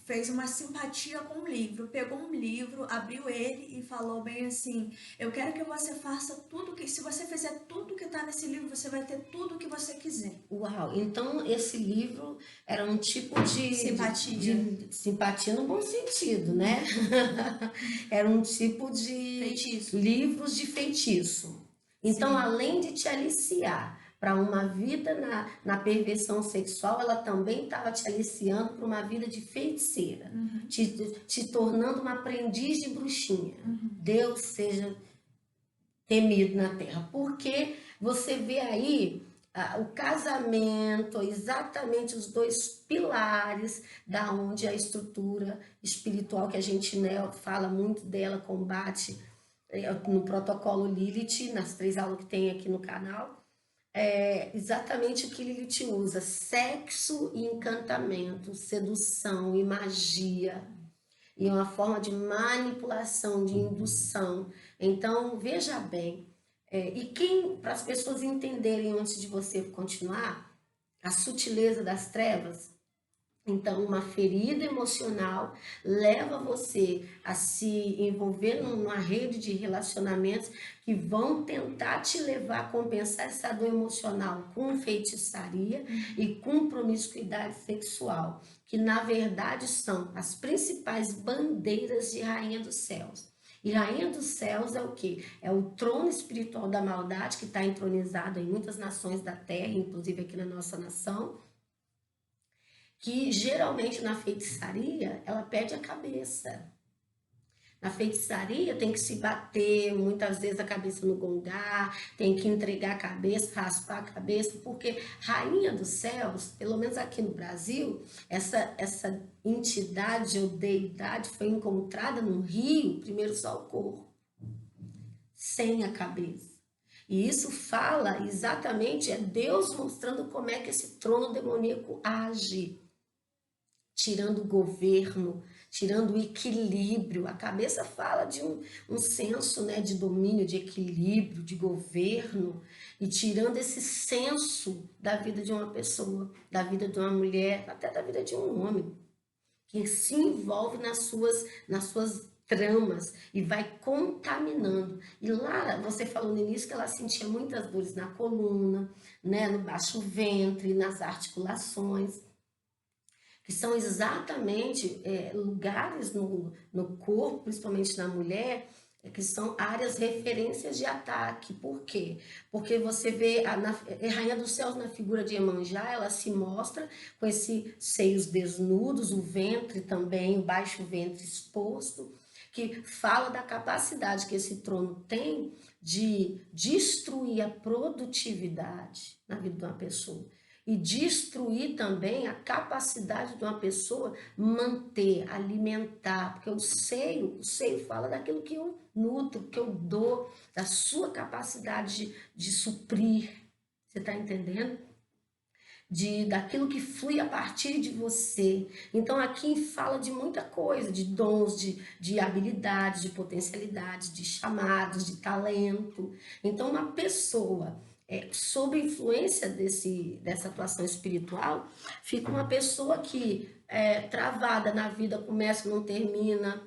fez uma simpatia com o livro, pegou um livro, abriu ele e falou bem assim, eu quero que você faça se você fizer tudo que está nesse livro, você vai ter tudo o que você quiser. Uau, então esse livro era um tipo de... Simpatia. De simpatia no bom sentido, né? Era um tipo de... Feitiço. Livros de feitiço. Então, Sim. além de te aliciar para uma vida na perversão sexual, ela também estava te aliciando para uma vida de feiticeira, te tornando uma aprendiz de bruxinha. Deus seja temido na terra, porque você vê aí o casamento, exatamente os dois pilares da onde a estrutura espiritual que a gente, né, fala muito dela, combate no protocolo Lilith, nas 3 aulas que tem aqui no canal, exatamente o que Lilith usa: sexo e encantamento, sedução e magia, e uma forma de manipulação, de indução. Então, veja bem, para as pessoas entenderem antes de você continuar, a sutileza das trevas, então uma ferida emocional leva você a se envolver numa rede de relacionamentos que vão tentar te levar a compensar essa dor emocional com feitiçaria e com promiscuidade sexual, que na verdade são as principais bandeiras de Rainha dos Céus. E Rainha dos Céus é o quê? É o trono espiritual da maldade que está entronizado em muitas nações da terra, inclusive aqui na nossa nação, que geralmente na feitiçaria ela perde a cabeça. Na feitiçaria tem que se bater muitas vezes a cabeça no gongar, tem que entregar a cabeça, raspar a cabeça, porque Rainha dos Céus, pelo menos aqui no Brasil, essa entidade ou deidade foi encontrada no rio, primeiro só o corpo, sem a cabeça. E isso fala exatamente, é Deus mostrando como é que esse trono demoníaco age, tirando o governo, tirando o equilíbrio. A cabeça fala de um senso, né, de domínio, de equilíbrio, de governo, e tirando esse senso da vida de uma pessoa, da vida de uma mulher, até da vida de um homem, que se envolve nas suas tramas e vai contaminando. E Lara, você falou no início que ela sentia muitas dores na coluna, né, no baixo ventre, nas articulações, que são exatamente lugares no corpo, principalmente na mulher, que são áreas referências de ataque. Por quê? Porque você vê a Rainha dos Céus na figura de Iemanjá, ela se mostra com esses seios desnudos, o ventre também, o baixo ventre exposto, que fala da capacidade que esse trono tem de destruir a produtividade na vida de uma pessoa e destruir também a capacidade de uma pessoa manter, alimentar, porque o seio fala daquilo que eu nutro, que eu dou, da sua capacidade de suprir, você está entendendo? Daquilo que flui a partir de você. Então aqui fala de muita coisa, de dons, de habilidades, de potencialidades, de chamados, de talento. Então uma pessoa sob influência dessa atuação espiritual, fica uma pessoa que travada na vida, começa e não termina,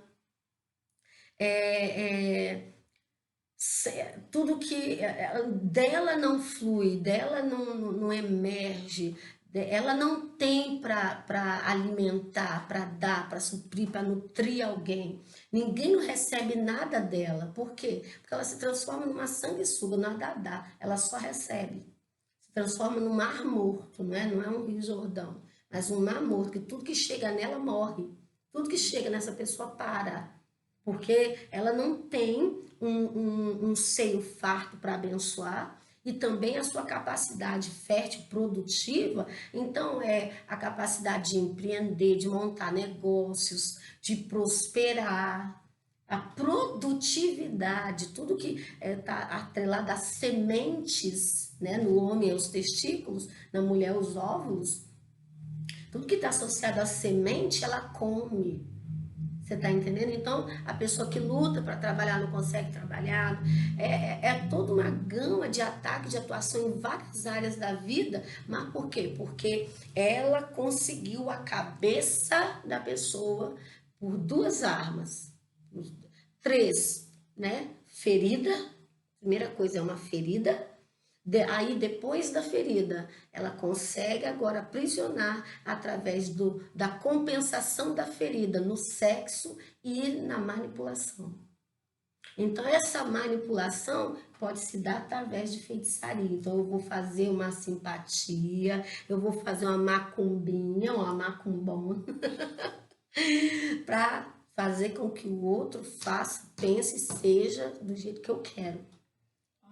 tudo que dela não flui, dela não emerge, ela não tem para alimentar, para dar, para suprir, para nutrir alguém. Ninguém recebe nada dela. Por quê? Porque ela se transforma numa sanguessuga, nada dá, ela só recebe. Se transforma num mar morto, não é um Rio Jordão, mas um mar morto, que tudo que chega nela morre. Tudo que chega nessa pessoa para. Porque ela não tem um seio farto para abençoar e também a sua capacidade fértil, produtiva. Então, a capacidade de empreender, de montar negócios, de prosperar, a produtividade, tudo que está atrelado às sementes, né? No homem, os testículos, na mulher, os óvulos, tudo que está associado à semente, ela come. Você está entendendo? Então, a pessoa que luta para trabalhar não consegue trabalhar. É toda uma gama de ataque, de atuação em várias áreas da vida. Mas por quê? Porque ela conseguiu a cabeça da pessoa por duas armas. Três, né? Ferida. Primeira coisa é uma ferida. Aí, depois da ferida, ela consegue agora aprisionar através da compensação da ferida no sexo e na manipulação. Então, essa manipulação pode se dar através de feitiçaria. Então, eu vou fazer uma simpatia, eu vou fazer uma macumbinha, uma macumbona, para fazer com que o outro faça, pense e seja do jeito que eu quero.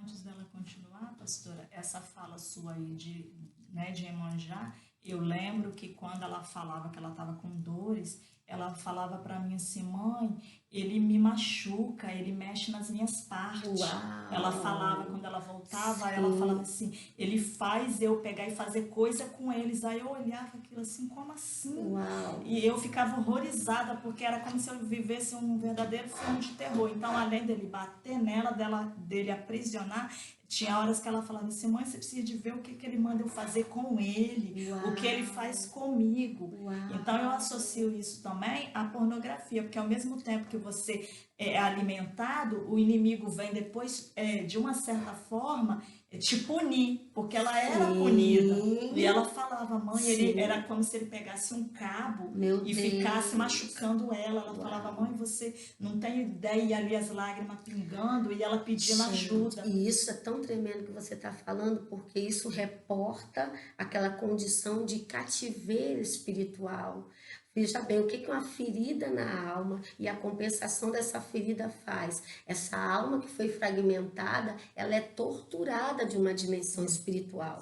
Antes dela continuar, pastora, essa fala sua aí de Iemanjá, eu lembro que quando ela falava que ela estava com dores, ela falava para mim assim, mãe, ele me machuca, ele mexe nas minhas partes. Uau! Ela falava, quando ela voltava, ela Sim. falava assim, ele faz eu pegar e fazer coisa com eles. Aí eu olhava aquilo assim, como assim? Uau! E eu ficava horrorizada, porque era como se eu vivesse um verdadeiro filme de terror. Então, além dele bater nela, dele aprisionar, tinha horas que ela falava assim, mãe, você precisa de ver o que ele manda eu fazer com ele, Uau. o que ele faz comigo. Uau. Então, eu associo isso também à pornografia, porque ao mesmo tempo que você é alimentado, o inimigo vem depois, de uma certa forma, te punir, porque ela era Sim. punida. E ela falava, mãe, Sim. era como se ele pegasse um cabo Meu e Deus. ficasse machucando ela. Ela Uau. falava, mãe, você não tem ideia, e ali as lágrimas pingando, e ela pedindo ajuda. E isso é tão tremendo que você está falando, porque isso reporta aquela condição de cativeiro espiritual. Veja bem, o que uma ferida na alma e a compensação dessa ferida faz? Essa alma que foi fragmentada, ela é torturada de uma dimensão espiritual.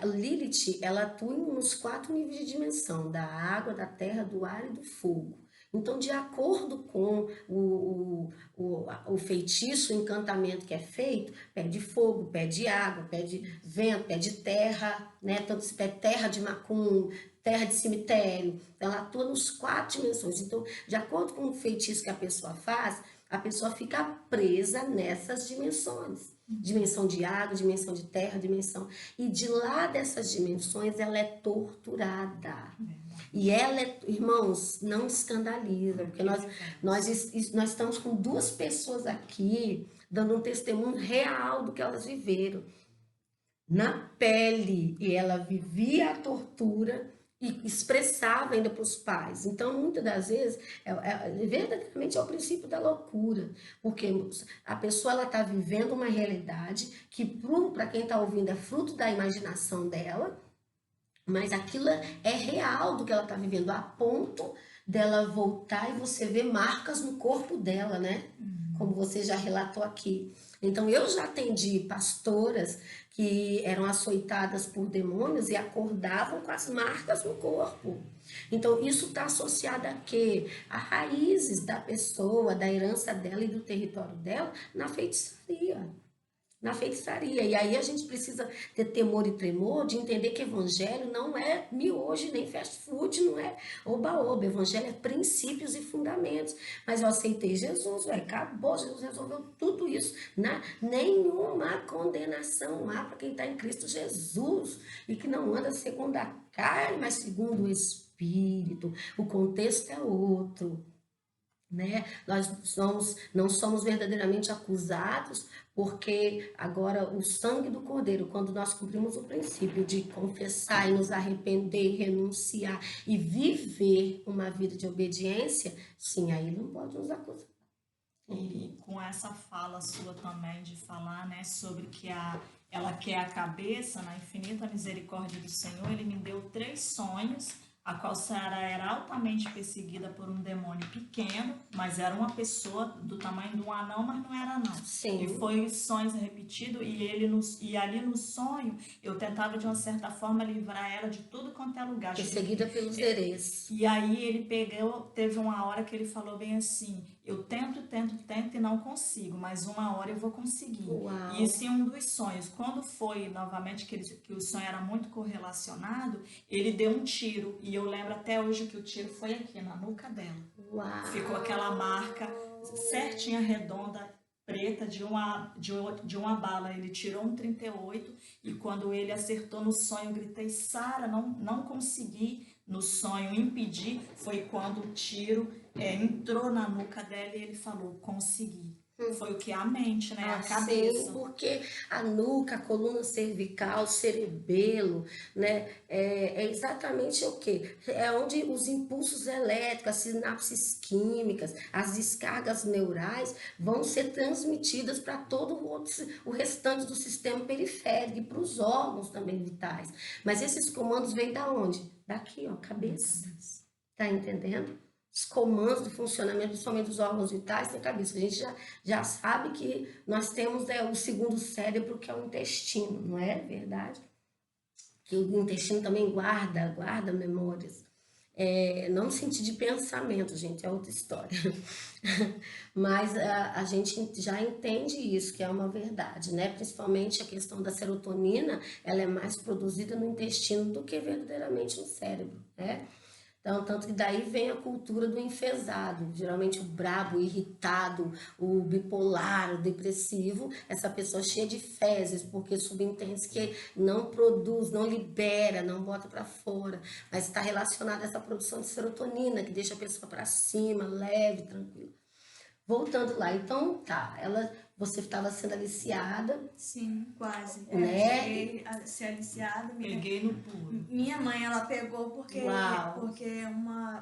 Lilith, ela atua nos 4 níveis de dimensão, da água, da terra, do ar e do fogo. Então, de acordo com o feitiço, o encantamento que é feito, pede fogo, pede água, pede vento, pede terra, né? Então, se pede terra de macumba, terra de cemitério. Ela atua nos 4 dimensões. Então, de acordo com o feitiço que a pessoa faz, a pessoa fica presa nessas dimensões. Dimensão de água, dimensão de terra, dimensão. E de lá dessas dimensões ela é torturada. E ela é, irmãos, não escandaliza, porque nós estamos com 2 pessoas aqui dando um testemunho real do que elas viveram na pele, e ela vivia a tortura e expressava ainda para os pais. Então, muitas das vezes, verdadeiramente é o princípio da loucura, porque a pessoa ela está vivendo uma realidade que, para quem está ouvindo, é fruto da imaginação dela, mas aquilo é real do que ela está vivendo, a ponto dela voltar e você ver marcas no corpo dela, né? Como você já relatou aqui. Então, eu já atendi pastoras que eram açoitadas por demônios e acordavam com as marcas no corpo. Então, isso está associado a quê? A raízes da pessoa, da herança dela e do território dela na feitiçaria. Na feitiçaria. E aí a gente precisa ter temor e tremor de entender que evangelho não é miojo, nem fast food, não é oba-oba. Evangelho é princípios e fundamentos. Mas eu aceitei Jesus, acabou, Jesus resolveu tudo isso. Né? Nenhuma condenação há para quem está em Cristo Jesus e que não anda segundo a carne, mas segundo o Espírito. O contexto é outro. Né? Nós não somos verdadeiramente acusados, porque agora o sangue do Cordeiro, quando nós cumprimos o princípio de confessar e nos arrepender, renunciar e viver uma vida de obediência, sim, aí ele não pode nos acusar. E com essa fala sua também de falar, né, sobre que ela quer a cabeça, na infinita misericórdia do Senhor, ele me deu 3 sonhos, a qual Sara era altamente perseguida por um demônio pequeno, mas era uma pessoa do tamanho de um anão, mas não era não. Sim. E foi sonhos repetidos, e ali no sonho eu tentava de uma certa forma livrar ela de tudo quanto é lugar. Perseguida pelos herês. E aí ele teve uma hora que ele falou bem assim, eu tento e não consigo, mas uma hora eu vou conseguir. Uau. E isso é um dos sonhos. Quando foi novamente que o sonho era muito correlacionado, ele deu um tiro. E eu lembro até hoje que o tiro foi aqui, na nuca dela. Uau. Ficou aquela marca certinha, redonda, preta de uma bala. Ele tirou um 38 e quando ele acertou no sonho, eu gritei, Sara, não consegui no sonho impedir. Foi quando o tiro entrou na nuca dela e ele falou, consegui. Foi o que a mente, né? A cabeça. Sim, porque a nuca, a coluna cervical, o cerebelo, né? É exatamente o quê? É onde os impulsos elétricos, as sinapses químicas, as descargas neurais vão ser transmitidas para todo o restante do sistema periférico e para os órgãos também vitais. Mas esses comandos vêm da onde? Daqui, ó, cabeça. Tá entendendo? Os comandos do funcionamento, principalmente dos órgãos vitais, na cabeça. A gente já sabe que nós temos o segundo cérebro, que é o intestino, não é verdade? Que o intestino também guarda memórias. Não no sentido de pensamento, gente, é outra história. Mas a gente já entende isso, que é uma verdade, né? Principalmente a questão da serotonina, ela é mais produzida no intestino do que verdadeiramente no cérebro, né? Então, tanto que daí vem a cultura do enfesado, geralmente o brabo, o irritado, o bipolar, o depressivo, essa pessoa cheia de fezes, porque subentende que não produz, não libera, não bota para fora, mas está relacionada a essa produção de serotonina, que deixa a pessoa para cima, leve, tranquila. Voltando lá, então tá, você estava sendo aliciada. Sim, quase. Né? Cheguei a ser aliciada. Peguei no pulo. Minha mãe, ela pegou porque Uau.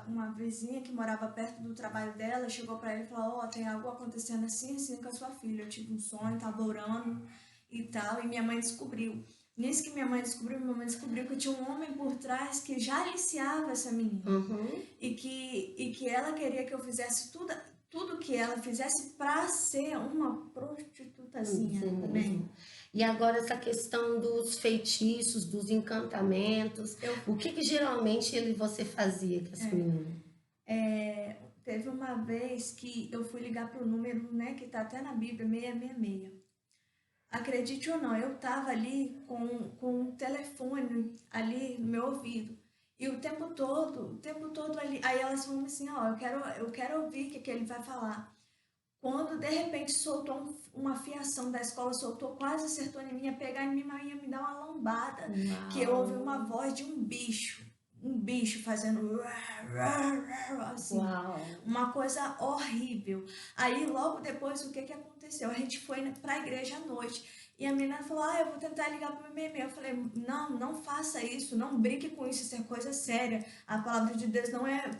uma vizinha que morava perto do trabalho dela chegou para ele e falou, ó, tem algo acontecendo assim com a sua filha. Eu tive um sonho, tava orando e tal, e minha mãe descobriu. Nisso que minha mãe descobriu que tinha um homem por trás que já aliciava essa menina. Uhum. E que ela queria que eu fizesse tudo que ela fizesse para ser uma prostitutazinha também. E agora essa questão dos feitiços, dos encantamentos, o que geralmente você fazia com essa menina? Teve uma vez que eu fui ligar pro número, né, que tá até na Bíblia, 666. Acredite ou não, eu tava ali com o telefone ali no meu ouvido. E o tempo todo ali, aí elas falam assim, ó, eu quero ouvir o que ele vai falar. Quando de repente soltou uma fiação da escola, soltou, quase acertou em mim, ia pegar em mim, mas ia me dar uma lombada, que eu ouvi uma Uau. voz de um bicho fazendo assim, Uau. uma coisa horrível. Aí logo depois, o que que aconteceu? A gente foi pra igreja à noite. E a menina falou, eu vou tentar ligar pro meu e-mail. Eu falei, não faça isso, não brinque com isso é coisa séria. A palavra de Deus não é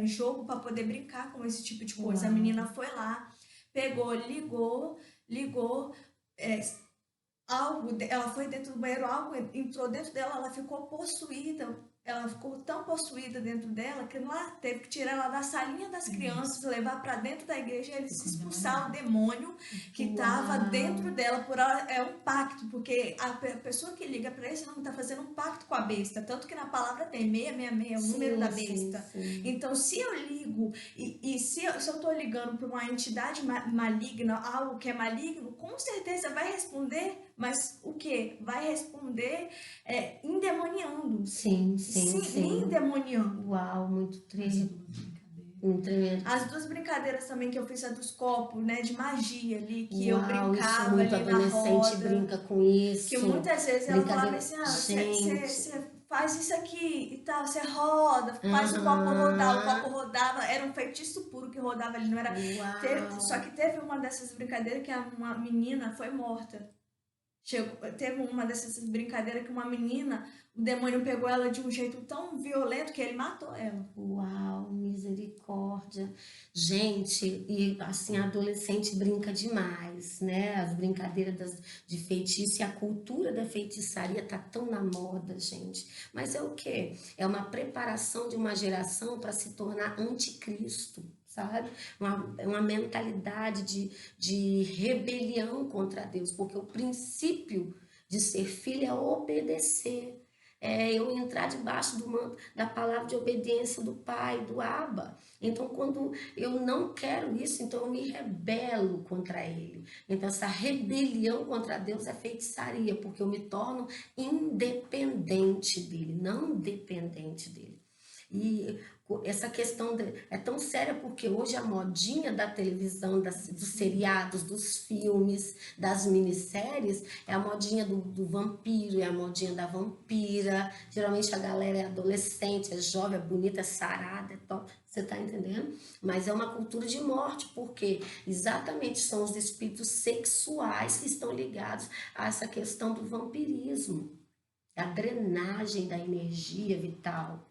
jogo para poder brincar com esse tipo de coisa. Uau. A menina foi lá, pegou, ligou, é, ela foi dentro do banheiro, algo entrou dentro dela, ela ficou possuída. Ela ficou tão possuída dentro dela que lá teve que tirar ela da salinha das crianças, levar para dentro da igreja e eles expulsar o demônio que estava dentro dela. É um pacto, porque a pessoa que liga para esse não está fazendo um pacto com a besta. Tanto que na palavra tem 666, é o número da besta. Sim. Então, se eu ligo e se eu estou ligando para uma entidade maligna, algo que é maligno, com certeza vai responder. Mas o que? Vai responder endemoniando. Sim. Endemoniando. Uau, muito triste. As duas brincadeiras também que eu fiz, a dos copos, né? De magia ali, que eu Uau, isso brincava muito ali na adolescente roda. brinca com isso. Que muitas vezes ela falava Brincadeira. assim, Gente. você faz isso aqui e tal, você roda, faz o copo Aham. rodar. O copo rodava, era um feitiço puro que rodava ali, não era... Uau. Só que teve uma dessas brincadeiras que uma menina foi morta. Teve uma dessas brincadeiras que uma menina, o demônio pegou ela de um jeito tão violento que ele matou ela. Uau, misericórdia. Gente, e assim, adolescente brinca demais, né? As brincadeiras de feitiço e a cultura da feitiçaria tá tão na moda, gente. Mas é o quê? É uma preparação de uma geração para se tornar anticristo, sabe? Uma mentalidade de rebelião contra Deus, porque o princípio de ser filho é obedecer. É eu entrar debaixo do manto da palavra de obediência do Pai, do Abba. Então, quando eu não quero isso, então eu me rebelo contra Ele. Então, essa rebelião contra Deus é feitiçaria, porque eu me torno independente dEle, não dependente dEle. E essa questão é tão séria porque hoje a modinha da televisão, dos seriados, dos filmes, das minisséries, é a modinha do vampiro, é a modinha da vampira. Geralmente a galera é adolescente, é jovem, é bonita, é sarada, é top. Você tá entendendo? Mas é uma cultura de morte, porque exatamente são os espíritos sexuais que estão ligados a essa questão do vampirismo, a drenagem da energia vital,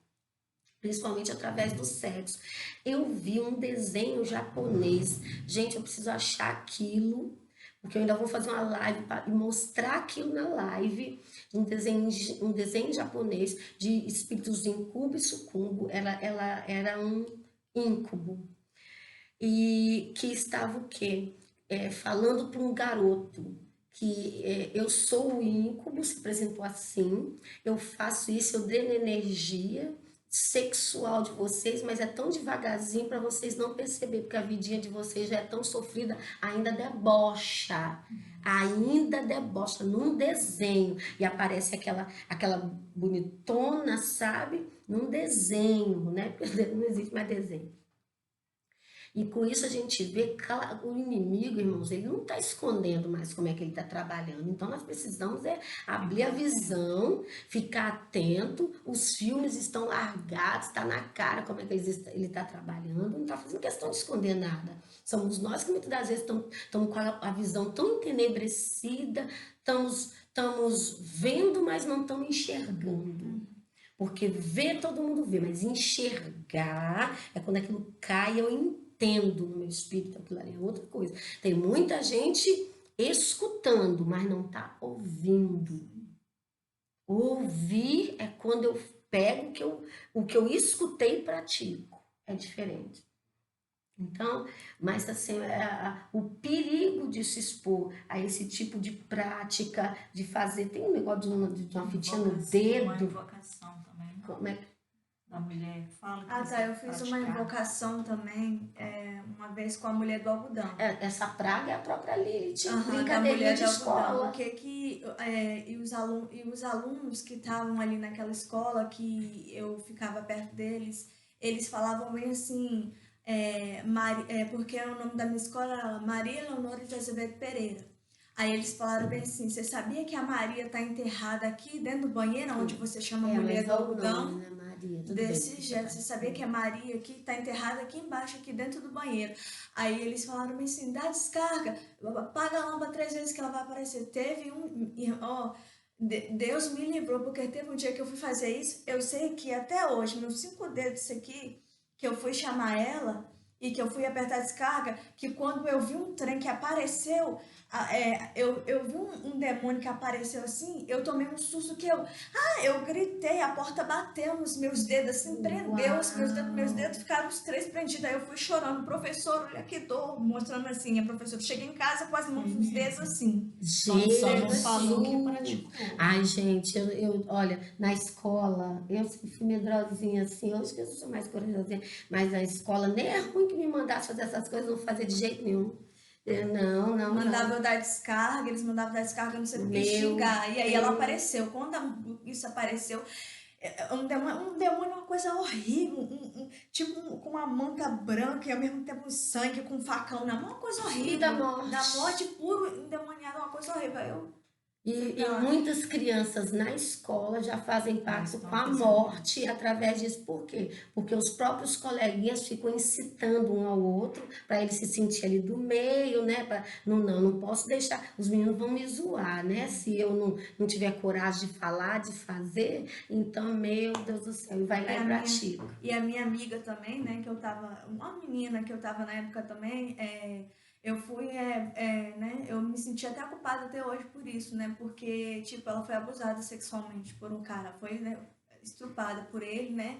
principalmente através do sexo. Eu vi um desenho japonês. Gente, eu preciso achar aquilo, porque eu ainda vou fazer uma live e mostrar aquilo na live. Um desenho japonês de espíritos de incubo e sucumbo. Ela era um íncubo. E que estava o quê? Falando para um garoto que eu sou o íncubo, se apresentou assim, eu faço isso, eu dreno energia sexual de vocês, mas é tão devagarzinho para vocês não perceber, porque a vidinha de vocês já é tão sofrida, ainda debocha num desenho, e aparece aquela bonitona, sabe? Num desenho, né? Porque não existe mais desenho. E com isso a gente vê que o inimigo, irmãos, ele não está escondendo mais como é que ele está trabalhando. Então nós precisamos abrir a visão, ficar atento. Os filmes estão largados, está na cara como é que ele está trabalhando. Não está fazendo questão de esconder nada. Somos nós que muitas das vezes estamos com a visão tão entenebrecida, estamos vendo, mas não estamos enxergando. Porque ver todo mundo vê, mas enxergar é quando aquilo cai, eu entendo no meu espírito, aquilo ali é outra coisa. Tem muita gente escutando, mas não está ouvindo. Ouvir é quando eu pego o que eu escutei e pratico. É diferente. Então, mas assim, o perigo de se expor a esse tipo de prática, de fazer, tem um negócio de uma fitinha no dedo. Uma invocação também. Como é? da mulher? Fala que Ah, você tá. Eu fiz uma praticava. invocação também, uma vez com a mulher do algodão. Essa praga é a própria Lilith, Aham, da brincadeirinha mulher de do algodão. escola. E os alunos que estavam ali naquela escola, que eu ficava perto deles, eles falavam bem assim, porque o nome da minha escola era Maria Leonora de Azevedo Pereira. Aí eles falaram bem assim, você sabia que a Maria está enterrada aqui dentro do banheiro, onde você chama mulher Mas do olha o nome, algodão? né, Maria? Tudo bem. Desse jeito, você sabia que a Maria aqui está enterrada aqui embaixo, aqui dentro do banheiro. Aí eles falaram bem assim, dá descarga, apaga a lâmpada 3 vezes que ela vai aparecer. Teve Deus me livrou, porque teve um dia que eu fui fazer isso, eu sei que até hoje, meus 5 dedos aqui, que eu fui chamar ela e que eu fui apertar a descarga, que quando eu vi um trem que apareceu, eu vi um demônio que apareceu assim, eu tomei um susto que eu gritei, a porta bateu nos meus dedos, assim, prendeu os meus dedos ficaram os 3 prendidos. Aí eu fui chorando, professor, olha que dor, mostrando assim, a professora. Cheguei em casa com as mãos nos dedos assim. Só não falou que Jesus! praticou. Ai, gente, olha, na escola, eu sempre fui medrosinha assim, hoje que eu sou mais corajosinha, mas na escola nem é ruim que me mandasse fazer essas coisas, não fazia de jeito nenhum. Não. Mandava eu dar descarga, eles mandavam dar descarga, não sei por que, Meu xingar. E aí ela Deus. apareceu. Quando isso apareceu, um demônio é uma coisa horrível, com uma manta branca e ao mesmo tempo sangue, com um facão na mão, uma coisa horrível. E da morte. Da morte puro, endemoniado, uma coisa horrível. Aí eu fui E pra lá. muitas crianças na escola já fazem pacto com a morte através disso. Por quê? Porque os próprios coleguinhas ficam incitando um ao outro para ele se sentir ali do meio, né? Não posso deixar, os meninos vão me zoar, né? Se eu não tiver coragem de falar, de fazer, então, meu Deus do céu, e vai lá e pratica. E a minha amiga também, né, que eu tava, uma menina que eu tava na época também, eu fui, né, eu me senti até culpada até hoje por isso, né, porque, tipo, ela foi abusada sexualmente por um cara, foi, né, estrupada por ele, né,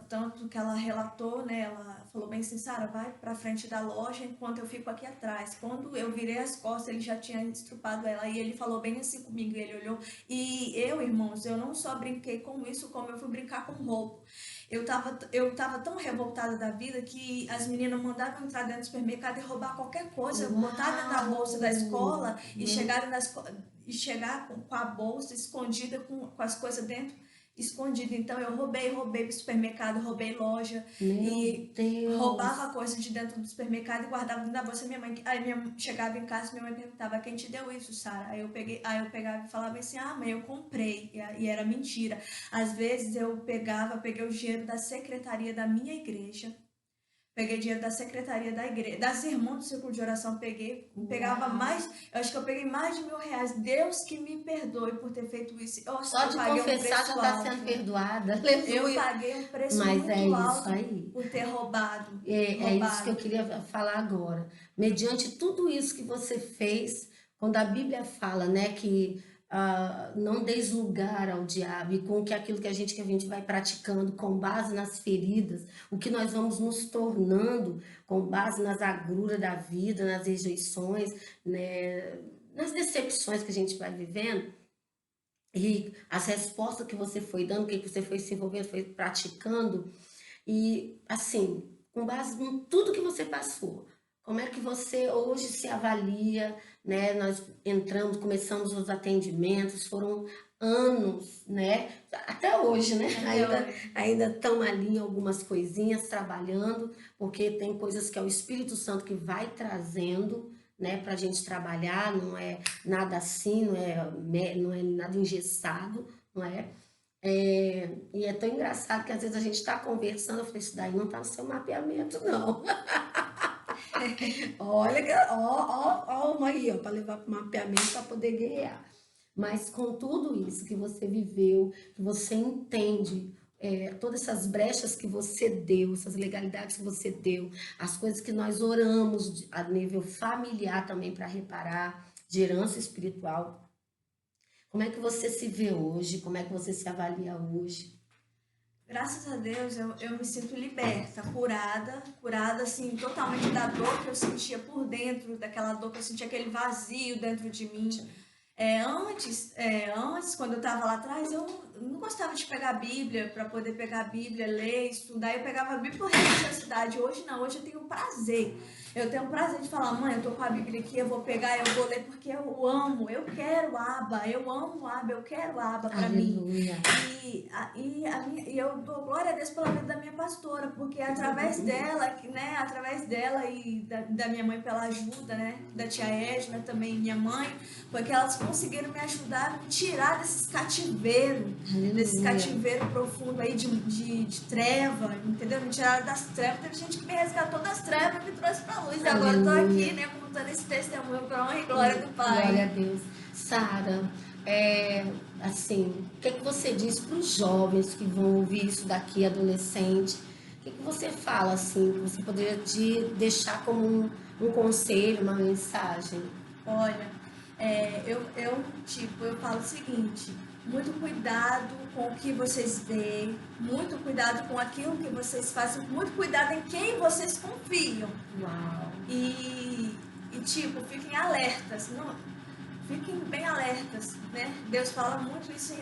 tanto que ela relatou, né, ela falou bem assim, Sara, vai pra frente da loja enquanto eu fico aqui atrás. Quando eu virei as costas, ele já tinha estrupado ela, e ele falou bem assim comigo, ele olhou, e eu, irmãos, eu não só brinquei com isso, como eu fui brincar com roubo. Eu tava tão revoltada da vida que as meninas mandavam entrar dentro do supermercado e roubar qualquer coisa, botar dentro da bolsa da escola e chegar com a bolsa escondida, com as coisas dentro, escondida. Então eu roubei pro supermercado, roubei loja Meu Deus. roubava coisa de dentro do supermercado e guardava dentro da bolsa. Chegava em casa, minha mãe perguntava, quem te deu isso, Sara? Aí eu pegava e falava assim, mãe, eu comprei, e era mentira. Às vezes peguei o dinheiro da secretaria da minha igreja, peguei dinheiro da secretaria da igreja, das irmãs do círculo de oração, pegava mais, eu acho que eu peguei mais de R$1.000. Deus que me perdoe por ter feito isso. Só de confessar já está sendo perdoada. Aleluia. Eu paguei um preço Mas muito é isso alto aí. por ter roubado. É isso que eu queria falar agora. Mediante tudo isso que você fez, quando a Bíblia fala, né, que não deis lugar ao diabo, e com que aquilo que a gente vai praticando com base nas feridas, o que nós vamos nos tornando com base nas agruras da vida, nas rejeições, né, nas decepções que a gente vai vivendo, e as respostas que você foi dando, que você foi se envolvendo, foi praticando, e assim, com base em tudo que você passou, como é que você hoje se avalia, né? Nós começamos os atendimentos, foram anos, né? Até hoje, né? Ainda estão ali algumas coisinhas trabalhando, porque tem coisas que é o Espírito Santo que vai trazendo, né, para a gente trabalhar, não é nada assim, não é nada engessado, não é? E é tão engraçado que às vezes a gente está conversando, eu falei, isso daí não está no seu mapeamento, não. Olha, ó, uma aí, ó, para levar para o mapeamento para poder guerrear. Mas com tudo isso que você viveu, que você entende, todas essas brechas que você deu, essas legalidades que você deu, as coisas que nós oramos a nível familiar também para reparar, de herança espiritual. Como é que você se vê hoje? Como é que você se avalia hoje? Graças a Deus, eu me sinto liberta, curada assim, totalmente da dor que eu sentia por dentro, daquela dor que eu sentia, aquele vazio dentro de mim. Antes, quando eu estava lá atrás, eu não gostava de pegar a Bíblia, para poder pegar a Bíblia, ler, estudar. Eu pegava a Bíblia por religiosidade. Hoje não, hoje eu tenho prazer. Eu tenho prazer de falar, mãe, eu tô com a Bíblia aqui, eu vou pegar, eu vou ler, porque eu amo, eu quero Aba, eu amo Aba, eu quero Aba para mim. Aleluia. E eu dou glória a Deus pela vida da minha pastora, porque através dela, né, através dela e da minha mãe pela ajuda, né, da tia Edna também, minha mãe, porque elas conseguiram me ajudar a me tirar desses cativeiros, desse cativeiro profundo aí de treva, entendeu? Me tiraram das trevas, teve gente que me resgatou das trevas e me trouxe pra luz, e agora eu tô aqui, né, contando esse testemunho pra honra e glória do Pai. Glória a Deus. Sara, assim, o que você diz para os jovens que vão ouvir isso daqui, adolescente? O que você fala, assim, que você poderia deixar como um conselho, uma mensagem? Olha, eu falo o seguinte, muito cuidado com o que vocês veem, muito cuidado com aquilo que vocês fazem, muito cuidado em quem vocês confiam. Uau! E fiquem alertas, fiquem bem alertas, né? Deus fala muito isso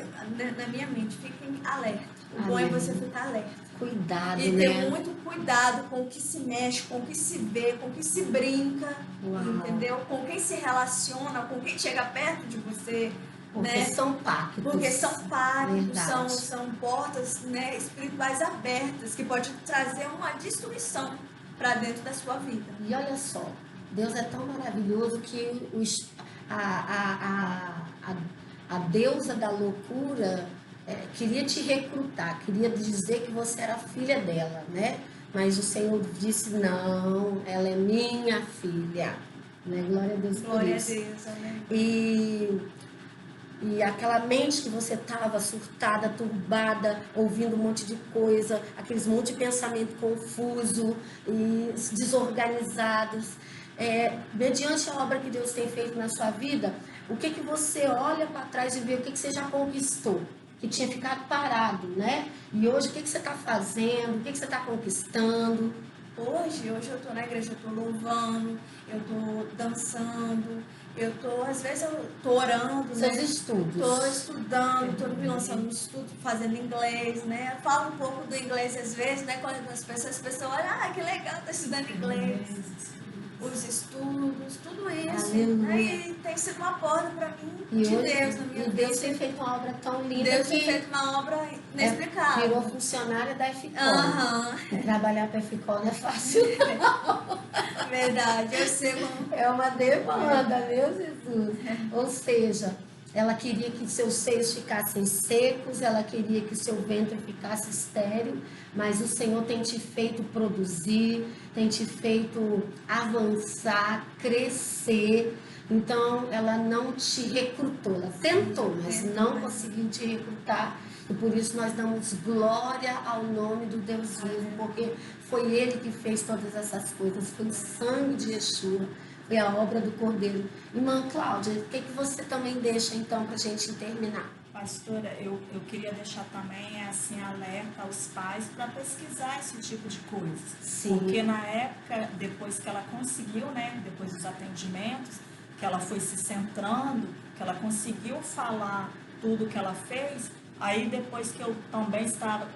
na minha mente, fiquem alertas. O bom é você ficar alerta. Cuidado, e né? ter muito cuidado com o que se mexe, com o que se vê, com o que se brinca, entendeu? Com quem se relaciona, com quem chega perto de você. Porque né? São pactos. Porque são pactos, são portas, né, espirituais abertas que pode trazer uma destruição para dentro da sua vida. E olha só, Deus é tão maravilhoso que a deusa da loucura queria te recrutar, queria dizer que você era filha dela, né? Mas o Senhor disse, não, ela é minha filha. Né? Glória a Deus por isso. Glória a Deus, amém. E aquela mente que você estava surtada, turbada, ouvindo um monte de coisa, aqueles monte de pensamento confuso e desorganizados, mediante a obra que Deus tem feito na sua vida, o que você olha para trás e vê o que você já conquistou, que tinha ficado parado, né? E hoje o que você está fazendo, o que você está conquistando? Hoje eu estou na igreja, eu estou louvando, eu estou dançando, às vezes eu estou orando, Seus estudos. Estou estudando, estou me lançando no estudo, fazendo inglês, né? Eu falo um pouco do inglês às vezes, né? Quando as pessoas olham, que legal, estou estudando inglês. Os estudos, tudo isso, né? E tem sido uma porta para mim Deus na minha vida. E Deus tem feito uma obra tão linda. Deus tem feito uma obra inexplicável. Virou funcionária da FICOL. Trabalhar para a FICOL não é fácil. Verdade, eu sei como. É uma demanda, meu Jesus. Ou seja, ela queria que seus seios ficassem secos, ela queria que seu ventre ficasse estéril, mas o Senhor tem te feito produzir, tem te feito avançar, crescer. Então, ela não te recrutou, ela tentou, mas não conseguiu te recrutar. E por isso nós damos glória ao nome do Deus vivo, porque foi Ele que fez todas essas coisas, foi o sangue de Yeshua. Foi a obra do Cordeiro. Irmã Cláudia, o que você também deixa, então, para a gente terminar? Pastora, eu queria deixar também, assim, alerta aos pais para pesquisar esse tipo de coisa. Sim. Porque na época, depois que ela conseguiu, né, depois dos atendimentos, que ela foi se centrando, que ela conseguiu falar tudo que ela fez, aí depois que eu também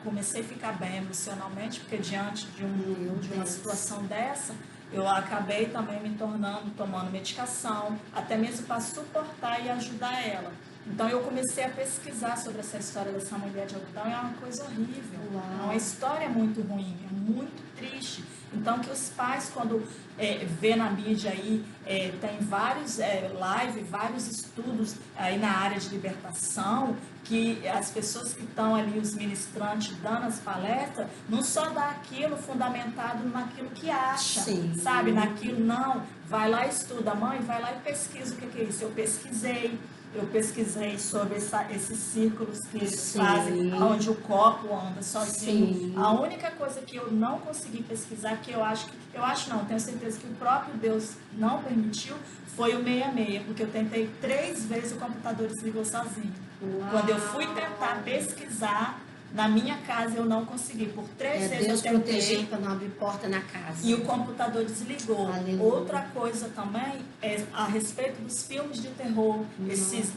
comecei a ficar bem emocionalmente, porque diante de uma situação dessa, eu acabei também me tomando medicação, até mesmo para suportar e ajudar ela. Então eu comecei a pesquisar sobre essa história dessa mulher de algodão, é uma coisa horrível, é uma história muito ruim, é muito triste. Então que os pais, quando vê na mídia aí, tem vários lives, vários estudos aí na área de libertação, que as pessoas que estão ali, os ministrantes dando as palestras, não só dá aquilo fundamentado naquilo que acha, sabe, naquilo não, vai lá e estuda, mãe, vai lá e pesquisa o que é isso. Eu pesquisei sobre esses círculos que eles fazem, onde o copo anda sozinho. Sim. A única coisa que eu não consegui pesquisar, que tenho certeza que o próprio Deus não permitiu, foi o 66, porque eu tentei 3 vezes o computador desligou sozinho. Uau. Quando eu fui tentar pesquisar, Na minha casa eu não consegui. Por 3 vezes Deus eu tentei. protegendo para não abrir porta na casa. E o computador desligou. Aleluia. Outra coisa também é a respeito dos filmes de terror,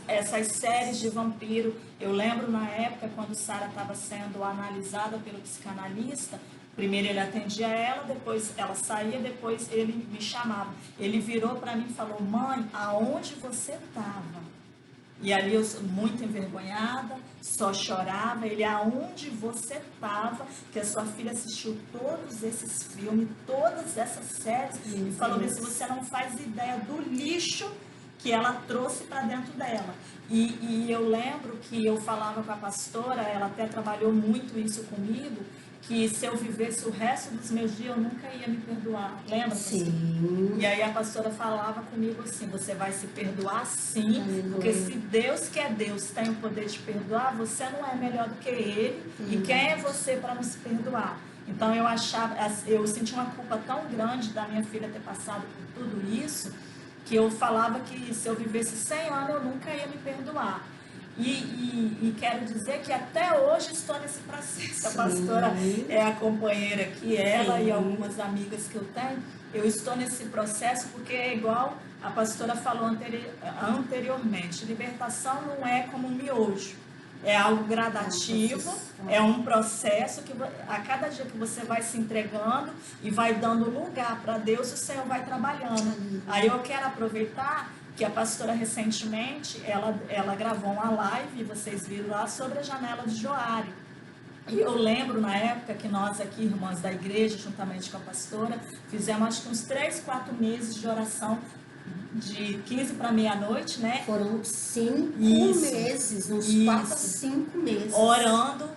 essas séries de vampiro. Eu lembro na época, quando Sara estava sendo analisada pelo psicanalista, primeiro ele atendia ela, depois ela saía, depois ele me chamava. Ele virou para mim e falou: mãe, aonde você estava? E ali eu, muito envergonhada, só chorava. Ele: aonde você estava, que a sua filha assistiu todos esses filmes, todas essas séries, e falou assim: você não faz ideia do lixo que ela trouxe para dentro dela. E eu lembro que eu falava com a pastora, ela até trabalhou muito isso comigo, que se eu vivesse o resto dos meus dias, eu nunca ia me perdoar. Lembra? Sim. E aí a pastora falava comigo assim: você vai se perdoar sim, porque se Deus, que é Deus, tem o poder de perdoar, você não é melhor do que Ele. E quem é você para não se perdoar? Então eu senti uma culpa tão grande da minha filha ter passado por tudo isso, que eu falava que se eu vivesse 100 anos, eu nunca ia me perdoar. E quero dizer que até hoje estou nesse processo. A pastora é a companheira que ela e algumas amigas que eu tenho. Eu estou nesse processo porque é igual a pastora falou anteriormente. Libertação não é como um miojo. É algo gradativo, é um processo que a cada dia que você vai se entregando e vai dando lugar para Deus, o Senhor vai trabalhando. Aí eu quero aproveitar que a pastora recentemente, ela gravou uma live, vocês viram lá, sobre a janela de Joari. E eu lembro na época que nós aqui, irmãs da igreja, juntamente com a pastora, fizemos acho que uns 3, 4 meses de oração de 15 para meia-noite, né? Foram 5 meses, uns 4 a 5 meses. Orando,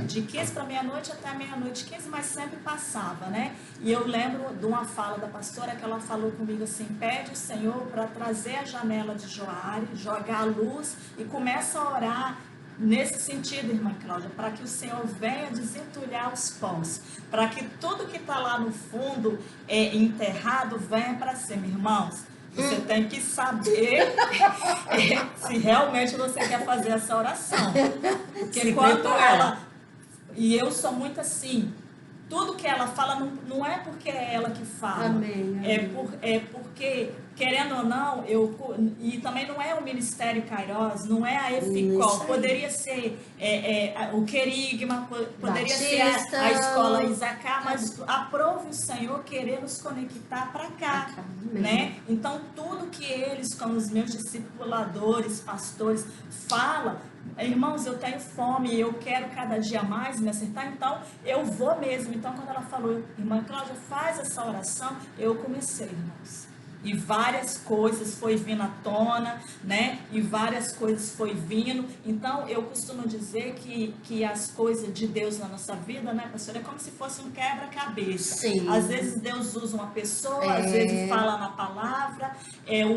de 15 para meia-noite até meia-noite 15, mas sempre passava, né? E eu lembro de uma fala da pastora que ela falou comigo assim: pede o Senhor para trazer a janela de Joari, jogar a luz e começa a orar. Nesse sentido, irmã Cláudia, para que o Senhor venha desentulhar os pós, para que tudo que está lá no fundo enterrado venha para cima, irmãos. Você tem que saber se realmente você quer fazer essa oração. Porque quando ela... E eu sou muito assim, tudo que ela fala não é porque é ela que fala. Amém. É porque, querendo ou não, e também não é o Ministério Kairos, não é a Eficol, poderia ser o Querigma, poderia ser a Escola Isaacá, mas aprove o Senhor querer nos conectar para cá, né? Então, tudo que eles, como os meus discipuladores, pastores, falam: irmãos, eu tenho fome, eu quero cada dia mais me acertar, então eu vou mesmo. Então, quando ela falou: irmã Cláudia, faz essa oração, eu comecei, irmãos. E várias coisas foi vindo à tona, né? E várias coisas foi vindo. Então, eu costumo dizer que as coisas de Deus na nossa vida, né, pastora, é como se fosse um quebra-cabeça. Sim. Às vezes Deus usa uma pessoa, às vezes fala na palavra,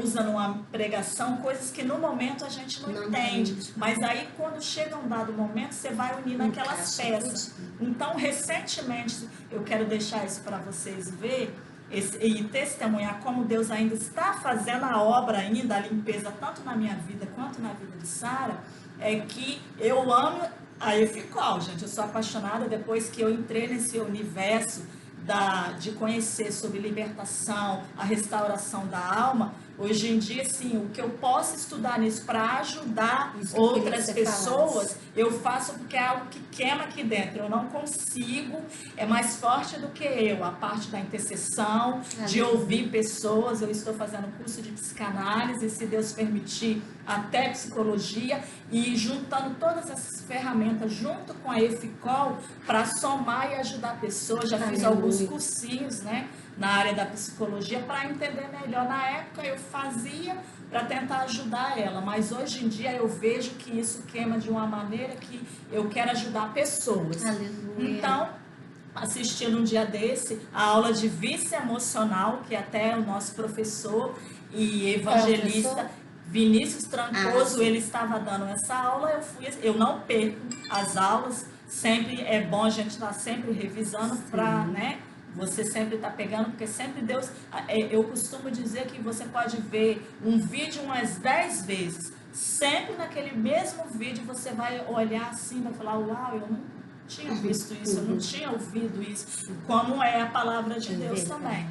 usa numa pregação, coisas que no momento a gente não entende. Mas aí, quando chega um dado momento, você vai unindo aquelas peças. Então, recentemente, eu quero deixar isso para vocês verem, e testemunhar como Deus ainda está fazendo a obra ainda, a limpeza, tanto na minha vida quanto na vida de Sara, é que eu amo a Eficol, gente. Eu sou apaixonada depois que eu entrei nesse universo de conhecer sobre libertação, a restauração da alma. Hoje em dia, sim, o que eu posso estudar nisso para ajudar outras pessoas, eu faço porque é algo que queima aqui dentro. Eu não consigo, é mais forte do que eu. A parte da intercessão, de ouvir pessoas. Eu estou fazendo curso de psicanálise, se Deus permitir, até psicologia, e juntando todas essas ferramentas junto com a Eficol para somar e ajudar pessoas. Já fiz alguns cursinhos, né, na área da psicologia para entender melhor. Na época eu fazia para tentar ajudar ela, mas hoje em dia eu vejo que isso queima de uma maneira que eu quero ajudar pessoas. Aleluia. Então, assistindo um dia desse a aula de vício emocional, que até o nosso professor e evangelista Vinícius Trancoso, ele estava dando essa aula. Eu não perco as aulas, sempre é bom a gente estar sempre revisando para, né, você sempre está pegando, porque sempre Deus... Eu costumo dizer que você pode ver um vídeo umas 10 vezes. sempre naquele mesmo vídeo você vai olhar assim, vai falar, uau, eu não tinha visto isso, eu não tinha ouvido isso, como é a palavra de Deus também.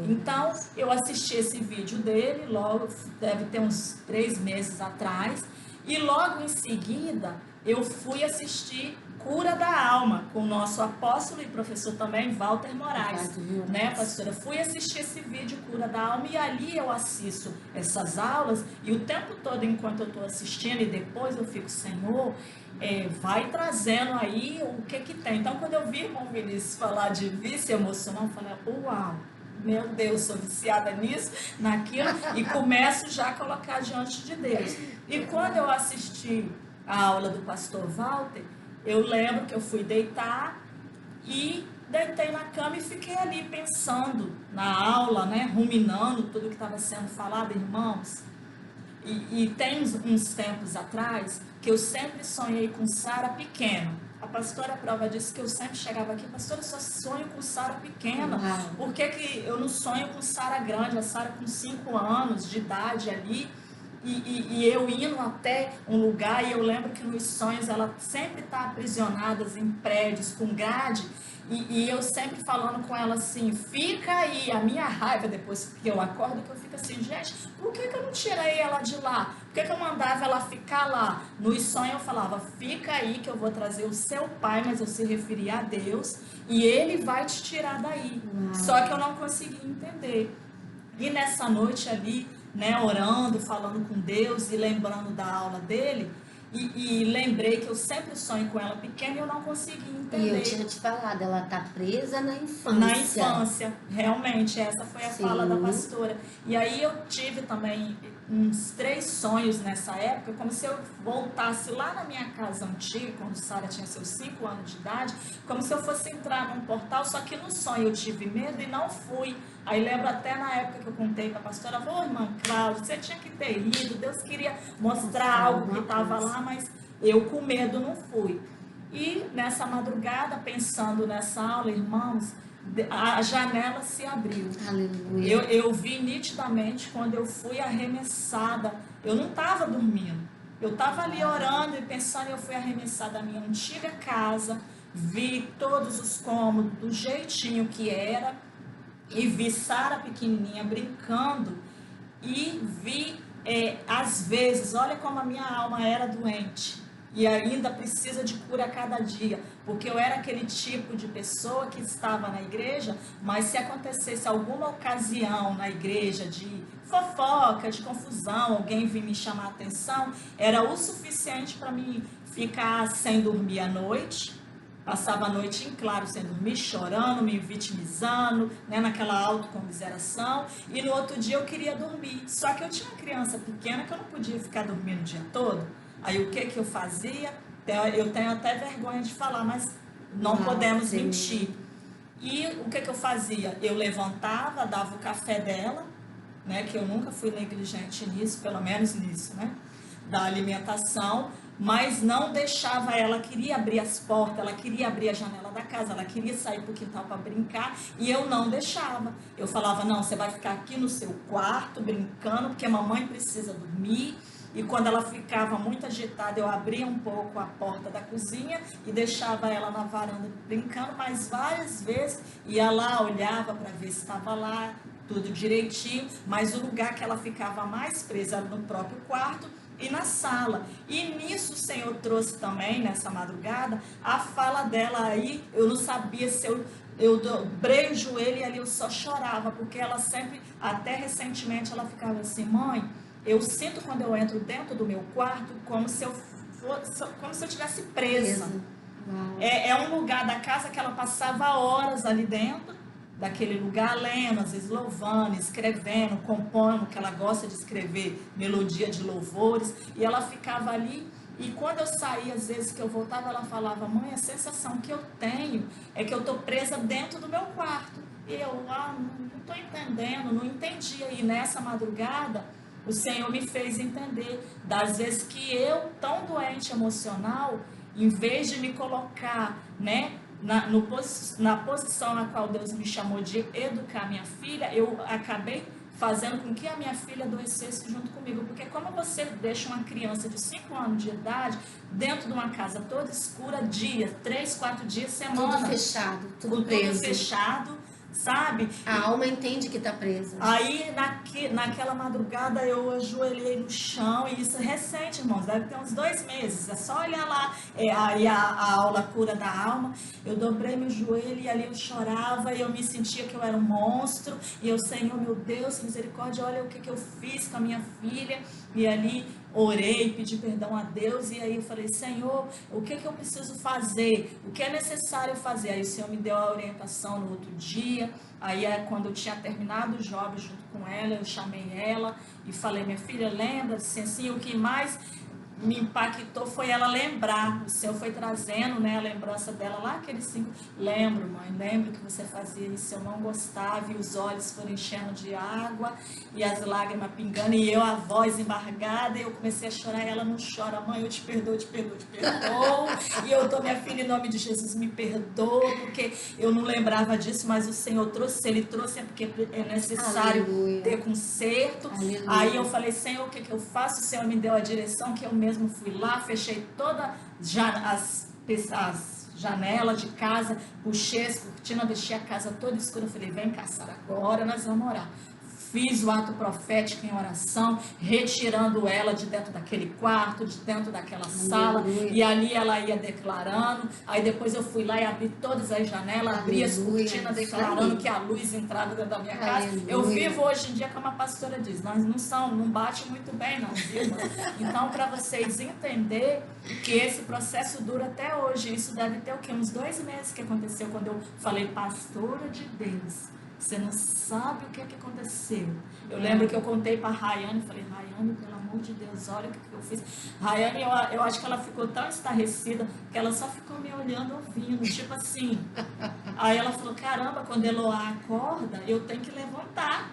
Então, eu assisti esse vídeo dele, logo, deve ter uns 3 meses atrás, e logo em seguida, eu fui assistir Cura da Alma, com o nosso apóstolo e professor também, Walter Moraes, né, pastora? Fui assistir esse vídeo, Cura da Alma, e ali eu assisto essas aulas, e o tempo todo, enquanto eu estou assistindo, e depois eu fico, Senhor, vai trazendo aí o que tem. Então, quando eu vi o irmão Vinícius falar de vício emocional, eu falei, uau, meu Deus, sou viciada nisso, naquilo, e começo já a colocar diante de Deus. E quando eu assisti a aula do pastor Walter, eu lembro que eu fui deitar e deitei na cama e fiquei ali pensando na aula, né, ruminando tudo que estava sendo falado, irmãos. E tem uns tempos atrás que eu sempre sonhei com Sara pequena. A pastora prova disso, que eu sempre chegava aqui, pastora, eu só sonho com Sara pequena. Por que eu não sonho com Sara grande? A Sara com 5 anos de idade ali. E eu indo até um lugar, e eu lembro que nos sonhos ela sempre está aprisionada em prédios com grade, e eu sempre falando com ela assim, fica aí. A minha raiva depois que eu acordo, que eu fico assim, gente, por que eu não tirei ela de lá? Por que eu mandava ela ficar lá? Nos sonhos eu falava, fica aí que eu vou trazer o seu pai, mas eu se referia a Deus, e ele vai te tirar daí. Só que eu não consegui entender. E nessa noite ali, né, orando, falando com Deus e lembrando da aula dele, e lembrei que eu sempre sonho com ela pequena e eu não consegui entender. E eu tinha te falado, ela tá presa na infância. Na infância, realmente, essa foi a fala da pastora. E aí eu tive também uns 3 sonhos nessa época, como se eu voltasse lá na minha casa antiga, quando Sara tinha seus 5 anos de idade, como se eu fosse entrar num portal, só que no sonho eu tive medo e não fui. Aí lembro até na época que eu contei para a pastora, irmã Cláudia, você tinha que ter ido, Deus queria mostrar algo que estava lá, mas eu com medo não fui. E nessa madrugada, pensando nessa aula, irmãos, a janela se abriu. Aleluia. Eu vi nitidamente quando eu fui arremessada. Eu não estava dormindo. Eu estava ali orando e pensando, eu fui arremessada da minha antiga casa, vi todos os cômodos do jeitinho que era, e vi Sara pequenininha brincando, e vi, às vezes, olha como a minha alma era doente. E ainda precisa de cura a cada dia, porque eu era aquele tipo de pessoa que estava na igreja, mas se acontecesse alguma ocasião na igreja de fofoca, de confusão, alguém vir me chamar a atenção, era o suficiente para mim ficar sem dormir à noite, passava a noite em claro sem dormir, chorando, me vitimizando, né, naquela autocomiseração, e no outro dia eu queria dormir, só que eu tinha uma criança pequena que eu não podia ficar dormindo o dia todo. Aí o que eu fazia? Eu tenho até vergonha de falar, mas não podemos mentir. E o que eu fazia? Eu levantava, dava o café dela, né, que eu nunca fui negligente nisso, pelo menos nisso, né, da alimentação, mas não deixava ela, queria abrir as portas, ela queria abrir a janela da casa, ela queria sair para o quintal para brincar, e eu não deixava. Eu falava, não, você vai ficar aqui no seu quarto brincando, porque a mamãe precisa dormir. E quando ela ficava muito agitada, eu abria um pouco a porta da cozinha e deixava ela na varanda brincando, mas várias vezes ia lá, olhava para ver se estava lá, tudo direitinho, mas o lugar que ela ficava mais presa era no próprio quarto e na sala. E nisso o Senhor trouxe também, nessa madrugada, a fala dela aí. Eu não sabia se eu dobrei o joelho e ali eu só chorava, porque ela sempre, até recentemente, ela ficava assim, mãe, eu sinto quando eu entro dentro do meu quarto como se eu estivesse presa. É um lugar da casa que ela passava horas ali dentro, daquele lugar, lendo, às vezes louvando, escrevendo, compondo, que ela gosta de escrever melodia de louvores, e ela ficava ali. E quando eu saía, às vezes que eu voltava, ela falava, mãe, a sensação que eu tenho é que eu estou presa dentro do meu quarto. E eu, não estou entendendo, não entendia. E nessa madrugada, o Senhor me fez entender das vezes que eu, tão doente emocional, em vez de me colocar, né, na posição na qual Deus me chamou de educar minha filha, eu acabei fazendo com que a minha filha adoecesse junto comigo. Porque como você deixa uma criança de 5 anos de idade dentro de uma casa toda escura, 3, 4 dias, semana. Tudo fechado, tudo Tudo preso. fechado, sabe? A alma entende que tá presa. Aí, naquela madrugada, eu ajoelhei no chão, e isso é recente, irmãos, deve ter uns 2 meses, é só olhar lá, aí a aula Cura da Alma, eu dobrei meu joelho, e ali eu chorava, e eu me sentia que eu era um monstro, e eu, Senhor, meu Deus, misericórdia, olha o que eu fiz com a minha filha, e ali orei, pedi perdão a Deus, e aí eu falei, Senhor, o que eu preciso fazer? O que é necessário fazer? Aí o Senhor me deu a orientação no outro dia. Aí quando eu tinha terminado o job junto com ela, eu chamei ela e falei, minha filha, lembra-se, assim, o que mais me impactou foi ela lembrar, o Senhor foi trazendo, né, a lembrança dela lá, aqueles 5, lembro, mãe, lembro que você fazia isso, eu não gostava, e os olhos foram enchendo de água, e as lágrimas pingando, e eu, a voz embargada, e eu comecei a chorar, e ela, não chora, mãe, eu te perdoo, te perdoo, te perdoo, e eu tô, minha filha, em nome de Jesus, me perdoa, porque eu não lembrava disso, mas o Senhor trouxe, se Ele trouxe, é porque é necessário Aleluia. ter conserto. Aleluia. Aí eu falei, Senhor, o que eu faço? O Senhor me deu a direção, que eu mesmo fui lá, fechei todas as janelas de casa, puxei as cortinas, deixei a casa toda escura. Eu falei, vem cá, Sara, agora nós vamos orar. Fiz o ato profético em oração, retirando ela de dentro daquele quarto, de dentro daquela sala, e ali ela ia declarando. Aí depois eu fui lá e abri todas as janelas, abri as cortinas, declarando que a luz entrava dentro da minha casa. Eu vivo hoje em dia, como a pastora diz, nós não bate muito bem, não, viu, irmã? Então, para vocês entenderem que esse processo dura até hoje, isso deve ter o quê? Uns 2 meses que aconteceu, quando eu falei, pastora de Deus, você não sabe o que aconteceu. Eu lembro que eu contei para a Rayane, falei, Rayane, pelo amor de Deus, olha o que eu fiz. Rayane, eu acho que ela ficou tão estarrecida que ela só ficou me olhando, ouvindo, tipo assim. Aí ela falou, caramba, quando Eloá acorda, eu tenho que levantar.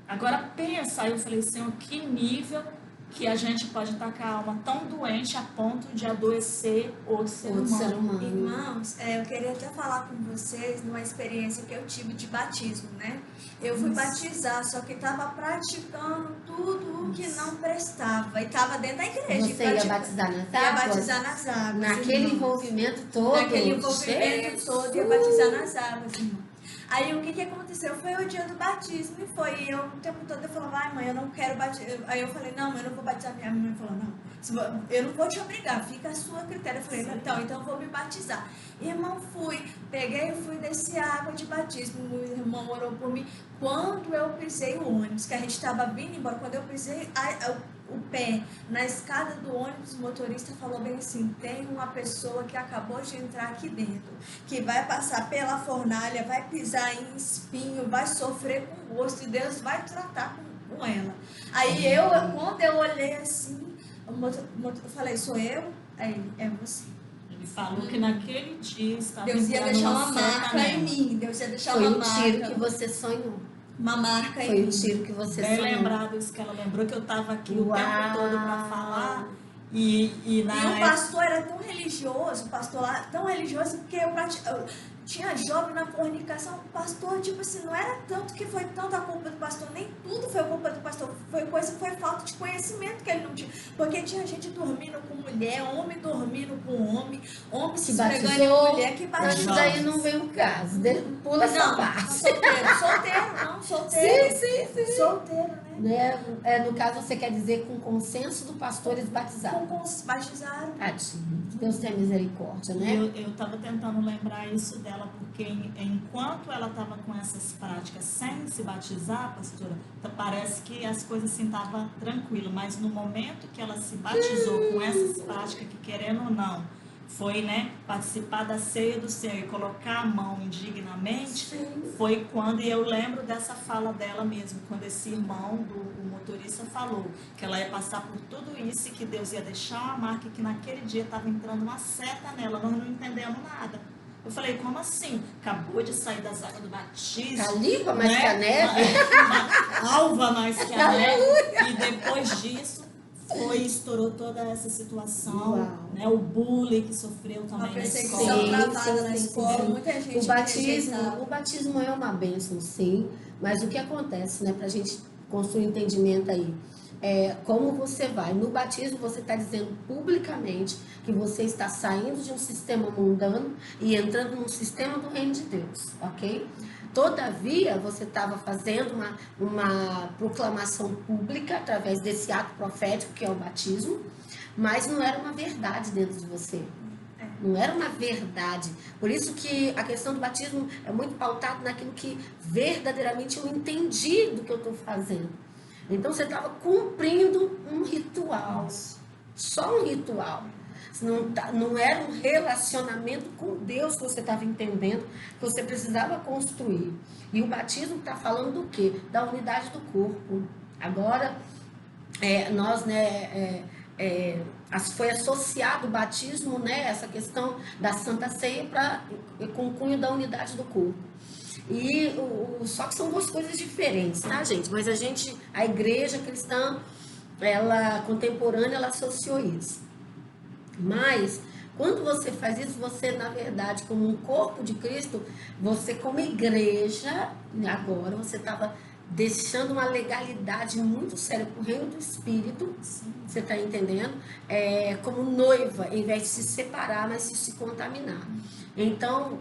Agora pensa. Aí eu falei, Senhor, que nível que a gente pode estar com a alma tão doente a ponto de adoecer outro ser humano. Irmãos, eu queria até falar com vocês numa experiência que eu tive de batismo, né? Eu fui batizar, só que estava praticando tudo o que não prestava. E estava dentro da igreja. Você ia batizar nas águas? Ia batizar nas águas. Naquele irmãos. envolvimento todo? Naquele envolvimento todo, ia batizar nas águas, irmão. Aí o que aconteceu? Foi o dia do batismo e foi. E eu o tempo todo eu falava, ai mãe, eu não quero batizar. Aí eu falei, não, eu não vou batizar. Minha mãe falou, não, eu não vou te obrigar, fica a sua critério. Eu falei, então eu vou me batizar. Irmão, peguei e fui descer a água de batismo. O irmão orou por mim. Quando eu pisei o ônibus, que a gente estava vindo embora, quando eu pisei o pé na escada do ônibus, o motorista falou bem assim, tem uma pessoa que acabou de entrar aqui dentro, que vai passar pela fornalha, vai pisar em espinho, vai sofrer com o gosto, e Deus vai tratar com ela. Aí quando eu olhei assim, eu falei, sou eu? Aí, é você. Ele falou que naquele dia estava Deus ia deixar uma marca em mim, Deus ia deixar uma marca. Foi o tiro que você sonhou. Uma marca Foi o tiro que você sonhou. Bem lembrado isso que ela lembrou, que eu estava aqui o tempo todo para falar. E o pastor era tão religioso, o pastor lá, tão religioso, porque eu tinha jovem na fornicação. O pastor, tipo assim, não era tanto que foi tanto a culpa do pastor, nem tudo foi culpa do pastor, foi falta de conhecimento que ele não tinha. Porque tinha gente dormindo com mulher, homem dormindo com homem se esfregando em mulher que batizou. Mas daí não vem o caso, pula essa parte. Solteiro. Sim. Solteiro, né? No caso, você quer dizer com consenso do pastor eles batizaram. Batizaram. Tadinho. Deus tem misericórdia, né? Eu estava tentando lembrar isso dela, porque enquanto ela estava com essas práticas sem se batizar, pastora, parece que as coisas assim estavam tranquilas, mas no momento que ela se batizou com essas práticas, que querendo ou não, foi, né, participar da ceia do Senhor e colocar a mão indignamente, foi quando, e eu lembro dessa fala dela mesmo, quando esse irmão o motorista falou que ela ia passar por tudo isso e que Deus ia deixar uma marca, e que naquele dia estava entrando uma seta nela, nós não entendemos nada. Eu falei, como assim? Acabou de sair das águas do batismo. Calipa mais que a neve. Alva mais que a neve. E depois disso, estourou toda essa situação, né? O bullying que sofreu também na escola. Muita gente o batismo é uma bênção, sim, mas o que acontece, né, pra gente construir entendimento aí. Como você vai? No batismo você está dizendo publicamente que você está saindo de um sistema mundano e entrando num sistema do reino de Deus, ok? Todavia, você estava fazendo uma proclamação pública através desse ato profético que é o batismo, mas não era uma verdade dentro de você. Não era uma verdade. Por isso que a questão do batismo é muito pautada naquilo que verdadeiramente eu entendi do que eu estou fazendo. Então você estava cumprindo um ritual, só um ritual. Não era um relacionamento com Deus que você estava entendendo, que você precisava construir. E o batismo está falando do quê? Da unidade do corpo. Agora, nós, foi associado o batismo, essa questão da Santa Ceia com o cunho da unidade do corpo. Só que são duas coisas diferentes, tá, gente? Mas a igreja cristã, ela contemporânea, ela associou isso. Mas, quando você faz isso, você, na verdade, como um corpo de Cristo, você como igreja, agora você estava deixando uma legalidade muito séria para o reino do Espírito, você está entendendo? Como noiva, em vez de se separar, mas de se contaminar. Então,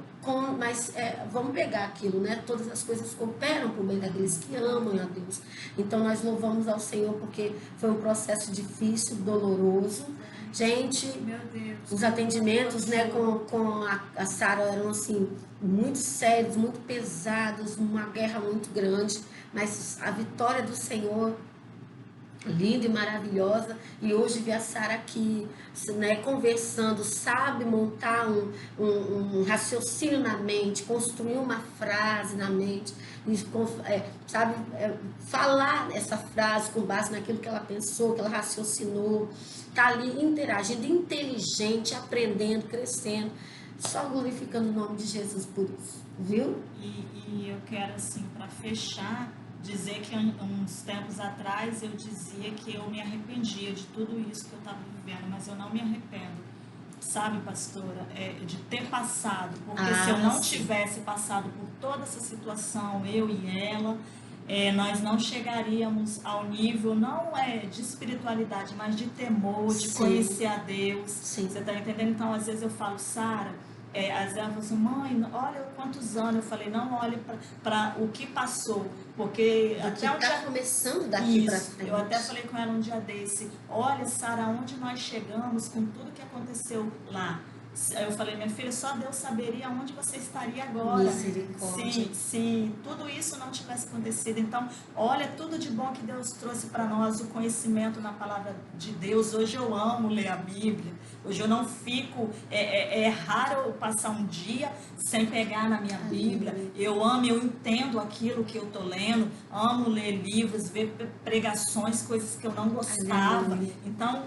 vamos pegar aquilo, Todas as coisas cooperam para o bem daqueles que amam a Deus. Então, nós louvamos ao Senhor porque foi um processo difícil, doloroso. Gente, Meu Deus, os atendimentos, com a Sara eram assim muito sérios, muito pesados, uma guerra muito grande, mas a vitória do Senhor linda e maravilhosa. E hoje ver a Sara aqui, conversando, sabe montar um raciocínio na mente, construir uma frase na mente, sabe falar essa frase com base naquilo que ela pensou, que ela raciocinou, tá ali interagindo, inteligente, aprendendo, crescendo, só glorificando o nome de Jesus por isso, viu? E eu quero, assim, para fechar, dizer que uns tempos atrás eu dizia que eu me arrependia de tudo isso que eu estava vivendo, mas eu não me arrependo, sabe, pastora, de ter passado, porque se eu não tivesse passado por toda essa situação, eu e ela, nós não chegaríamos ao nível, não de espiritualidade, mas de temor, de conhecer a Deus. Sim. Você está entendendo? Então, às vezes eu falo, Sara, às vezes ela falou assim, mãe, olha quantos anos. Eu falei, não olhe para o que passou, porque até o dia começando daqui para frente. Eu até falei com ela um dia desse, olha, Sara, onde nós chegamos com tudo que aconteceu lá. Eu falei, minha filha, só Deus saberia onde você estaria agora. Misericórdia. Se tudo isso não tivesse acontecido. Então, olha tudo de bom que Deus trouxe para nós, o conhecimento na palavra de Deus. Hoje eu amo ler a Bíblia. Hoje eu não fico, é raro eu passar um dia sem pegar na minha Bíblia. Eu amo, eu entendo aquilo que eu estou lendo. Amo ler livros, ver pregações, coisas que eu não gostava. Então,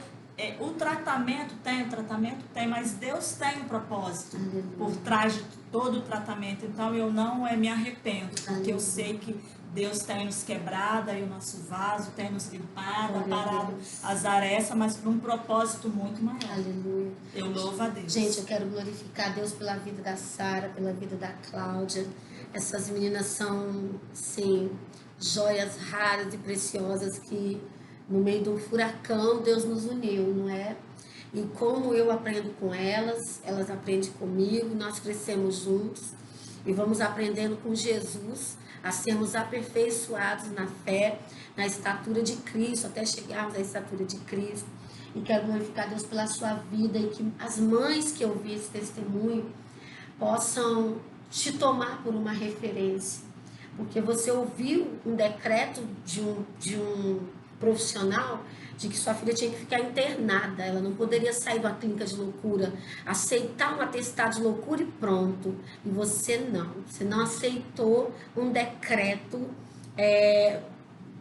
o tratamento tem, mas Deus tem um propósito por trás de todo o tratamento. Então eu não me arrependo, porque eu sei que Deus tem nos quebrado, aí o nosso vaso tem nos limpado, parado as arestas, mas por um propósito muito maior. Aleluia. Eu louvo a Deus. Gente, eu quero glorificar a Deus pela vida da Sara, pela vida da Cláudia. Essas meninas são, sim, joias raras e preciosas que no meio de um furacão, Deus nos uniu, não é? E como eu aprendo com elas, elas aprendem comigo, nós crescemos juntos e vamos aprendendo com Jesus a sermos aperfeiçoados na fé, na estatura de Cristo, até chegarmos à estatura de Cristo. E quero glorificar a Deus pela sua vida e que as mães que ouvir esse testemunho possam te tomar por uma referência. Porque você ouviu um decreto de um profissional de que sua filha tinha que ficar internada, ela não poderia sair de uma clínica de loucura, aceitar um atestado de loucura e pronto. E você não aceitou um decreto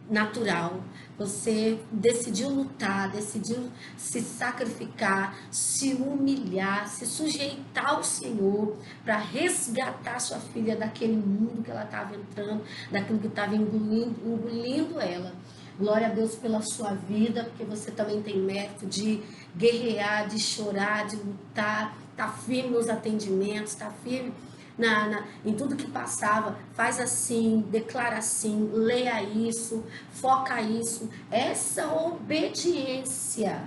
natural. Você decidiu lutar, decidiu se sacrificar, se humilhar, se sujeitar ao Senhor para resgatar sua filha daquele mundo que ela estava entrando, daquilo que estava engolindo ela. Glória a Deus pela sua vida, porque você também tem mérito de guerrear, de chorar, de lutar, tá firme nos atendimentos, tá firme em tudo que passava, faz assim, declara assim, leia isso, foca isso. Essa obediência,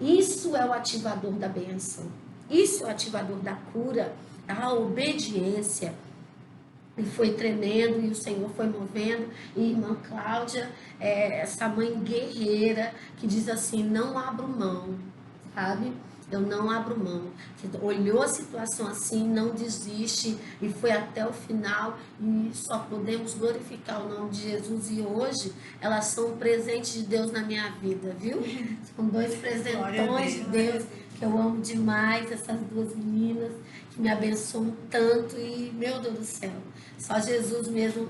isso é o ativador da bênção, isso é o ativador da cura, a obediência. E foi tremendo, e o Senhor foi movendo. E irmã Cláudia, essa mãe guerreira, que diz assim, não abro mão, sabe? Eu não abro mão. Que olhou a situação assim, não desiste, e foi até o final, e só podemos glorificar o nome de Jesus. E hoje, elas são um presente de Deus na minha vida, viu? São dois presentões de Deus, que eu amo demais, essas duas meninas, que me abençoam tanto, e meu Deus do céu, só Jesus mesmo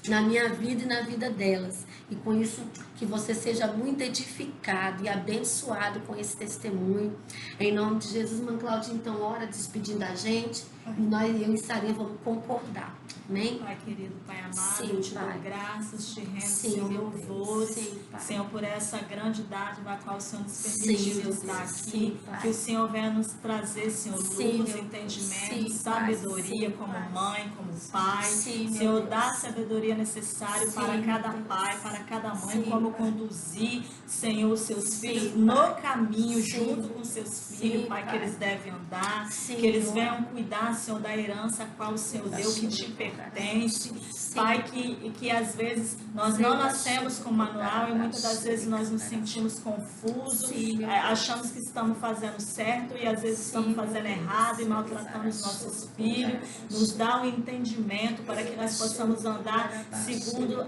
na minha vida e na vida delas. E com isso, que você seja muito edificado e abençoado com esse testemunho. Em nome de Jesus, irmã Cláudia, então, ora despedindo a gente. E eu e Sarinha vamos concordar. Amém? Pai querido, Pai amado, Sim, eu te Pai. dou graças, te rendo, Sim, Senhor, meu louvores, Deus. Sim, Pai. Senhor, por essa grande dádiva a qual o Senhor nos Sim, permitiu meu estar Deus. aqui, Sim, Pai. que o Senhor venha nos trazer, Senhor, Sim, luz, meu entendimento, Deus. Sim, Pai. sabedoria Sim, como Pai. mãe, como pai, Sim, meu Senhor, Deus. dá a sabedoria necessária Sim, para cada meu Deus. pai, para cada mãe, Sim, como Pai. conduzir, Senhor, seus Sim, filhos Pai. no caminho, Sim. junto com seus filhos, Sim, Pai, que Pai. eles devem andar, Sim, que eles Senhor. venham cuidar, Senhor, da herança a qual o Senhor deu, que te pertence. Sim, Pai, que às vezes nós não nascemos com manual e muitas das vezes nós nos sentimos confusos, Sim, meu achamos que estamos fazendo certo e às vezes estamos fazendo errado e maltratando os nossos filhos. Nos dá o entendimento para que nós possamos andar segundo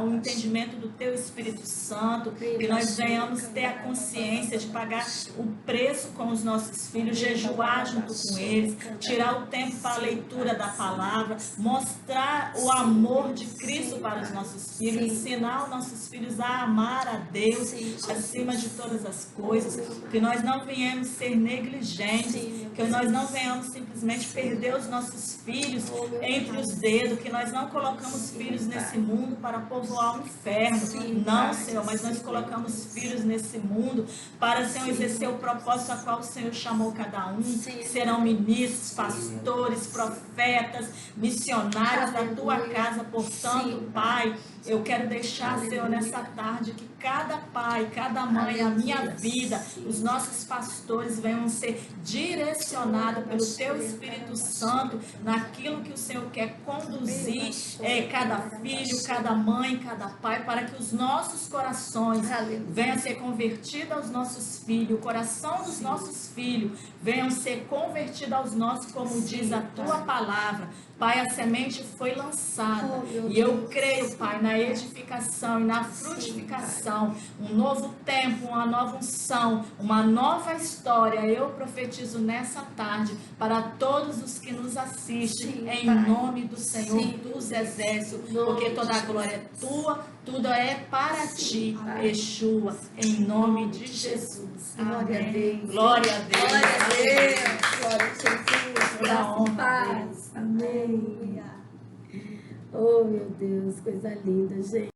o entendimento do Teu Espírito Santo, que nós venhamos ter a consciência de pagar o preço com os nossos filhos, jejuar junto com eles, tirar o tempo para a leitura da palavra, mostrar o amor de Cristo para os nossos filhos, ensinar os nossos filhos a amar a Deus acima de todas as coisas, que nós não venhamos ser negligentes, que nós não venhamos simplesmente perder os nossos filhos entre os dedos, que nós não colocamos filhos nesse mundo para povoar o inferno, não, Senhor, mas nós colocamos filhos nesse mundo para, Senhor, exercer o propósito a qual o Senhor chamou cada um, serão ministros, pastores, profetas, missionários da Tua casa. Portanto, Pai, eu quero deixar, Senhor, nessa tarde, que cada pai, cada mãe, a minha vida, os nossos pastores venham ser direcionados pelo Teu Espírito Santo naquilo que o Senhor quer conduzir cada filho, cada mãe, cada pai, para que os nossos corações venham ser convertidos aos nossos filhos, o coração dos nossos filhos venham ser convertidos aos nossos, como diz a Tua palavra. Pai, a semente foi lançada e eu creio, Pai, na edificação e na frutificação, um novo tempo, uma nova unção, uma nova história. Eu profetizo nessa tarde para todos os que nos assistem, em nome do Senhor dos Exércitos, porque toda a glória é Tua, tudo é para Ti, Yeshua, em nome de Jesus. Glória a Deus. Glória a Deus. Glória a Deus. Glória a Jesus. Toda a honra, Paz. Amém. Oh, meu Deus, coisa linda, gente.